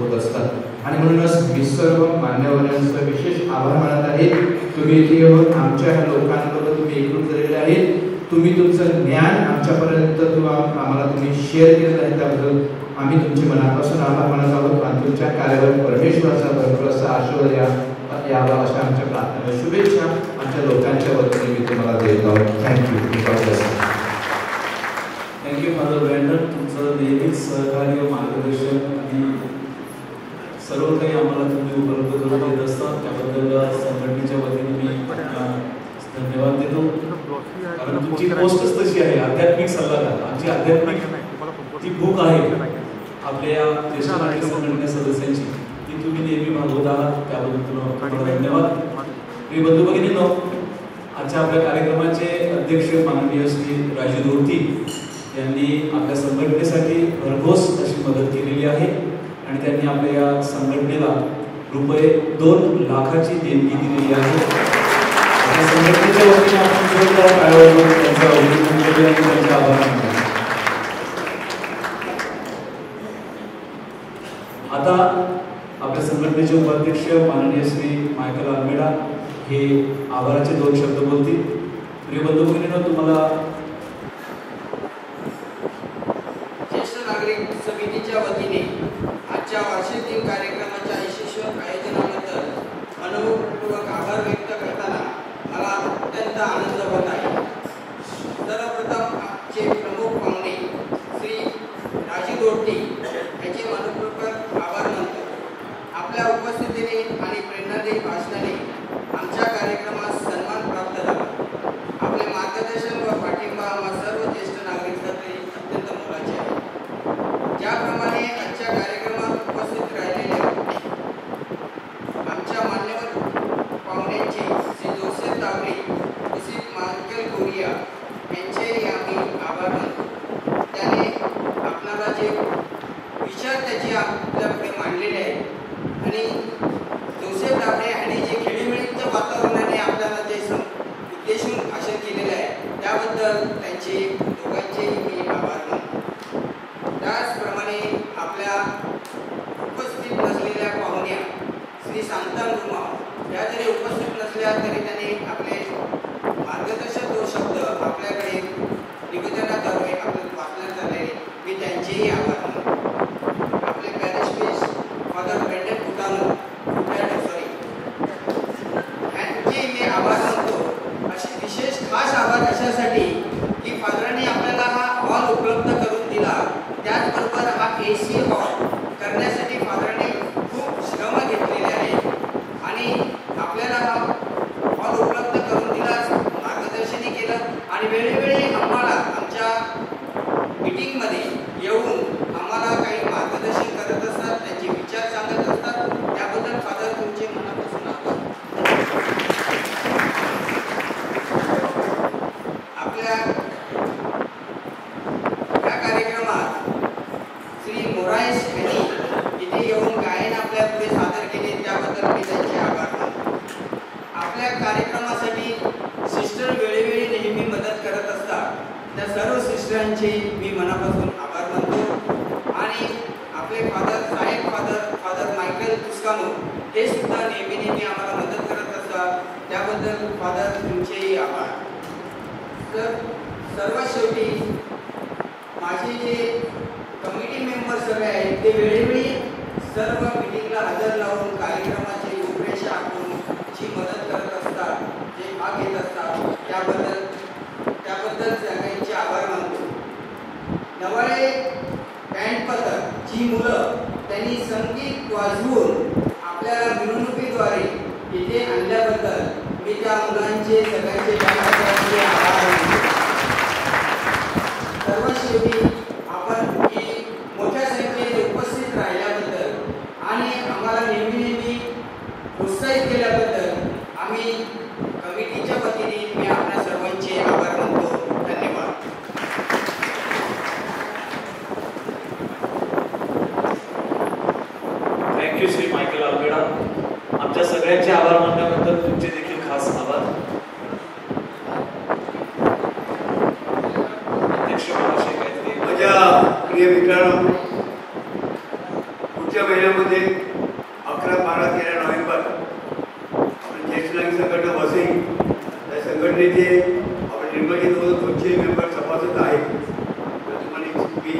होत असतात. आणि म्हणूनच मी सर्व मान्यवरांचा विशेष आभार मानत आहे. तुम्ही इथे येऊन आमच्या ह्या लोकांबरोबर तुम्ही एकरूप झालेले आहेत. तुम्ही तुमचं ज्ञान आमच्यापर्यंत आम्हाला तुम्ही शेअर केलं आहे त्याबद्दल आम्ही तुमचे मनापासून आभार मानत आहोत. आणि तुमच्या कार्यावर परमेश्वराचा भरपूर असा आशीर्वाद यावा अशा आमच्या प्रार्थना शुभेच्छा आमच्या लोकांच्या वतीने मी तुम्हाला देत आहोत. थँक्यू. Thank you father Brandon. तुमचं नेहमीच सहकार्य, मार्गदर्शन आणि सर्व काही आम्हाला तुम्ही उपलब्ध करून देत असता त्याबद्दल संघटनेच्या वतीने मी धन्यवाद देतो. कारण तुमची पोस्टच तशी आहे, आध्यात्मिक सल्लागार. आमची आध्यात्मिक ती भूक आहे आपल्या या ज्येष्ठ नागरिक संघटनेच्या सदस्यांची, ती तुम्ही नेहमी भागवत आहात त्याबद्दल तुम्हाला धन्यवाद. प्रिय बंधू भगिनींनो, आजच्या आपल्या कार्यक्रमाचे अध्यक्ष माननीय श्री राजू दोर्ती यांनी आपल्या संघटनेसाठी भरघोस अशी मदत केलेली आहे आणि त्यांनी आपल्या या संघटनेला ₹2 लाखाची देणगी दिलेली आहे. संघटनेच्या वतीने आपण जोरदार टाळ्या त्यांचं अभिनंदन करूया आणि त्यांचे आभार मानूया. आता आपल्या संघटनेचे उपाध्यक्ष माननीय श्री मायकल आल्मेडा हे आभाराचे 2 शब्द बोलतील. प्रिय बंधू भगिनींनो, तुम्हाला ज्येष्ठ नागरिक समितीच्या वतीने आजच्या वार्षिक दिन कार्यक्रमाच्या यशस्वी आयोजनाबद्दल मनपूर्वक आभार व्यक्त करताना मला अत्यंत आनंद होत आहे. सर्वप्रथम आमचे प्रमुख पाहुणे श्री राजू दोर्ती यांचे मनपूर्वक आभार मानतो. आपल्या उपस्थितीने आणि प्रेरणादायी भाषणाने आमच्या कार्यक्रमास सन्मान प्राप्त झाला. आपले मार्गदर्शन व पाठिंबा आम्हा सर्व ज्येष्ठ नागरिकांसाठी अत्यंत मोलाचे आहे. ज्याप्रमाणे आजच्या कार्यक्रमात उपस्थित राहिलेल्या आमच्या मान्यवर पाहुण्यांचे Shri Joseph Tavare, Shri Michael Correia यांचेही आम्ही आभार मानतो. त्याने आपणाला जे विचार त्याचे आपल्याकडे मांडलेले आहेत आणि जोसेफ तावरे यांनी जे खेळीमेळीच्या वातावरणाने आपल्याला जे उद्देशून भाषण केलेले आहे त्याबद्दल त्यांचे दोघांचेही मी आभार मानतो. त्याचप्रमाणे आपल्या उपस्थित नसलेल्या पाहुण्या श्री सांतान गुमाव या जरी उपस्थित नसल्या तरी त्यांनी आपले मार्गदर्शक 2 शब्द आपल्याकडे निवेदनाद्वारे आपल्या वाचण्यात आले. मी त्यांचेही आभार मानतो. आपले पॅरिश फादर ब्रँडन कुटानो यांचेही मिस्टरांचे मी मनापासून आभार मानतो आणि आपले फादर मायकल तुस्कानो हे सुद्धा नेहमी आम्हाला मदत करत असतात. त्याबद्दल फादर तुमचेही आभार. तर सर्वात शेवटी माझे जे कमिटी मेंबर सगळे आहेत ते वेळोवेळी सर्व मिटिंगला हजर लावून कार्यक्रमाची रूपरेषा आखून जी मदत करत असतात, जे भाग घेत असतात, त्याबद्दल सगळ्यांचे आभार मानतो. नवाळे बँड पथक जी मुलं त्यांनी संगीत वाजवून आपल्याला मिरवणुकीद्वारे इथे आणल्याबद्दल मी त्या मुलांचे सगळ्यांचे बँड आभार मानतो. सर्वात शेवटी आपण ही मोठ्या संख्येने उपस्थित राहिल्याबद्दल आणि आम्हाला नेहमी प्रोत्साहित केल्याबद्दल आम्ही कमिटीच्या वतीने मी आपल्या सर्वांचे आभार मानतो. धन्यवाद. Thank you Shri Michael Almeida. आमच्या सगळ्यांचे आभार मानल्याबद्दल तुमचे देखील खास आभार. माझ्या प्रिय मित्रांनो, पुढच्या महिन्यामध्ये 11, 12, 13 नोव्हेंबर आपण ज्येष्ठ नागरिक संघटना वसई या संघटनेचे आपण निर्मलजी 200 मेंबर सभासद आहेत. तर तुम्हाला मी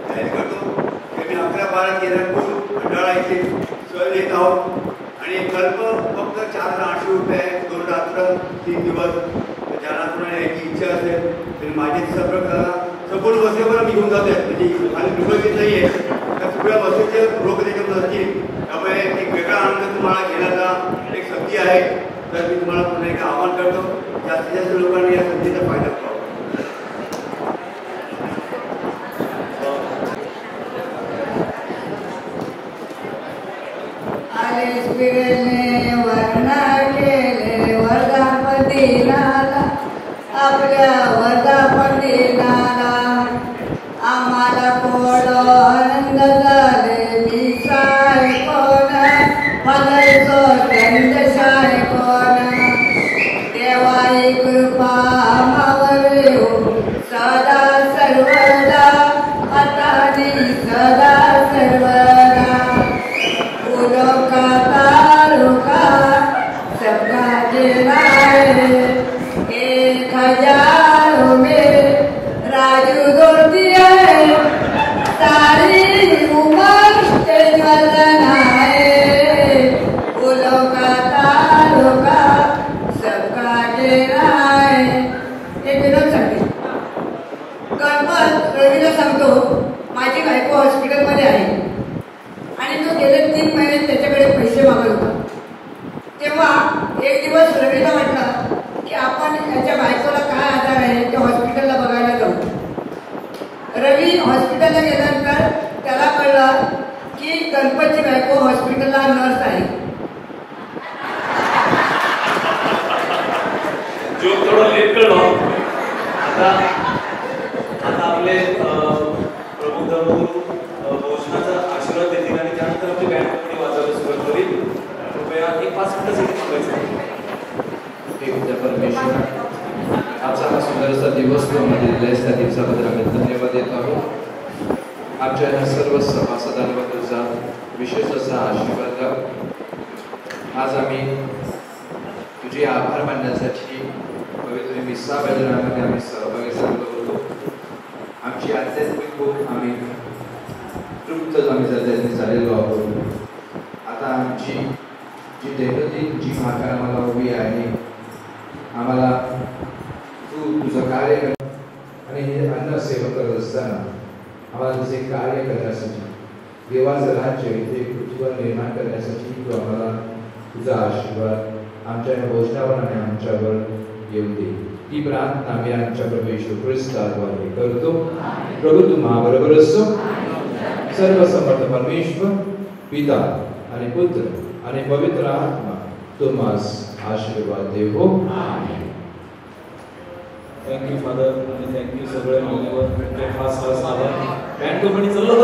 जाहीर करतो की मी 11, 12, 13 खंडाळा इथे सहल येत आहोत आणि कल्प फक्त 480 रुपये आहे. 2 रात्र 3 दिवस. ज्यांना कोणाला याची इच्छा असेल तर माझे संपर्क करा. संपूर्ण वसईवर मी घेऊन जातो आहे, म्हणजे खाली निवडणूक नाही आहे तर सगळ्या वसईचे लोक त्याच्यामध्ये असतील. त्यामुळे एक वेगळा आनंद तुम्हाला घेण्याचा एक संधी आहे. तर मी तुम्हाला पुन्हा एक आवाहन करतो, जास्तीत जास्त लोकांनी या संधीचा फायदा घ्यावा. आपल्या वर्धापतीला आम्हाला कोण आनंद झाले. मी साय कोण फलसो चंद साय कोण देवाई कृपा आम्हावर सदा सर्वदा आता सदा सर्वदा. उलोका तालुका सबका दिलाय 1000 में राजू दोस्ती है सारी उमर तेज वतन है. फूलों का तालुका सबका डेरा है. एक विनोद सांगते. गणपत रवीला सांगतो माझी बायको हॉस्पिटलमध्ये आहे आणि तो गेले 3 महिने त्याच्याकडे पैसे मागत होता. तेव्हा एक दिवस रवीला वाटलं की आपण याच्या बायकोला काय आजार आहे ते हॉस्पिटलला बघायला जाऊ. रवी हॉस्पिटलला गेल्यानंतर त्याला कळलं की गणपतची बायको हॉस्पिटलला नर्स आहे. जो थोडं लेट कळलं. आता आपले प्रभू धर्मगुरू भोजनाचा आशीर्वाद देतील आणि त्यानंतर आपली बँड कंपनी वाजवायला सुरुवात होईल. कृपया 1-5 मिनिटासाठी थांबायचं. परमेश्वर आजचा हा सुंदरसा दिवस तो आम्हाला दिलेला त्या दिवसाबद्दल आम्ही धन्यवाद देत आहोत. आमच्या ह्या सर्व सभासदांबद्दलचा विशेष असा आशीर्वाद द्या. आज आम्ही तुझे आभार मानण्यासाठी पवित्र मिस्सा भजनामध्ये आम्ही सहभागी झालो होतो. आमची आध्यात्मिक खूप आम्ही तृप्त आम्ही त्याने झालेलो आहोत. आता आमची जी दैनंदिन जी भाकर आम्हाला उभी आहे, आम्हाला तू तुझं कार्य कर आणि हे अन्न सेवा करत असताना आम्हाला तुझे कार्य करण्यासाठी देवाचं राज्य इथे पृथ्वीवर निर्माण करण्यासाठी तू आम्हाला तुझा आशीर्वाद आमच्या भोजनावर आणि आमच्यावर येऊ दे. ही प्रार्थना आम्ही आमच्या प्रभू येशू ख्रिस्ताद्वारे करतो. प्रभू तुम्हा बरोबर असो. सर्व समर्थ परमेश्वर पिता आणि पुत्र आणि पवित्र आत्मा तुम्हास आशीर्वाद देवो. थँक्यू फादर आणि थँक्यू सगळे मान्यवर. खास आभार. बँड कंपनी चाललो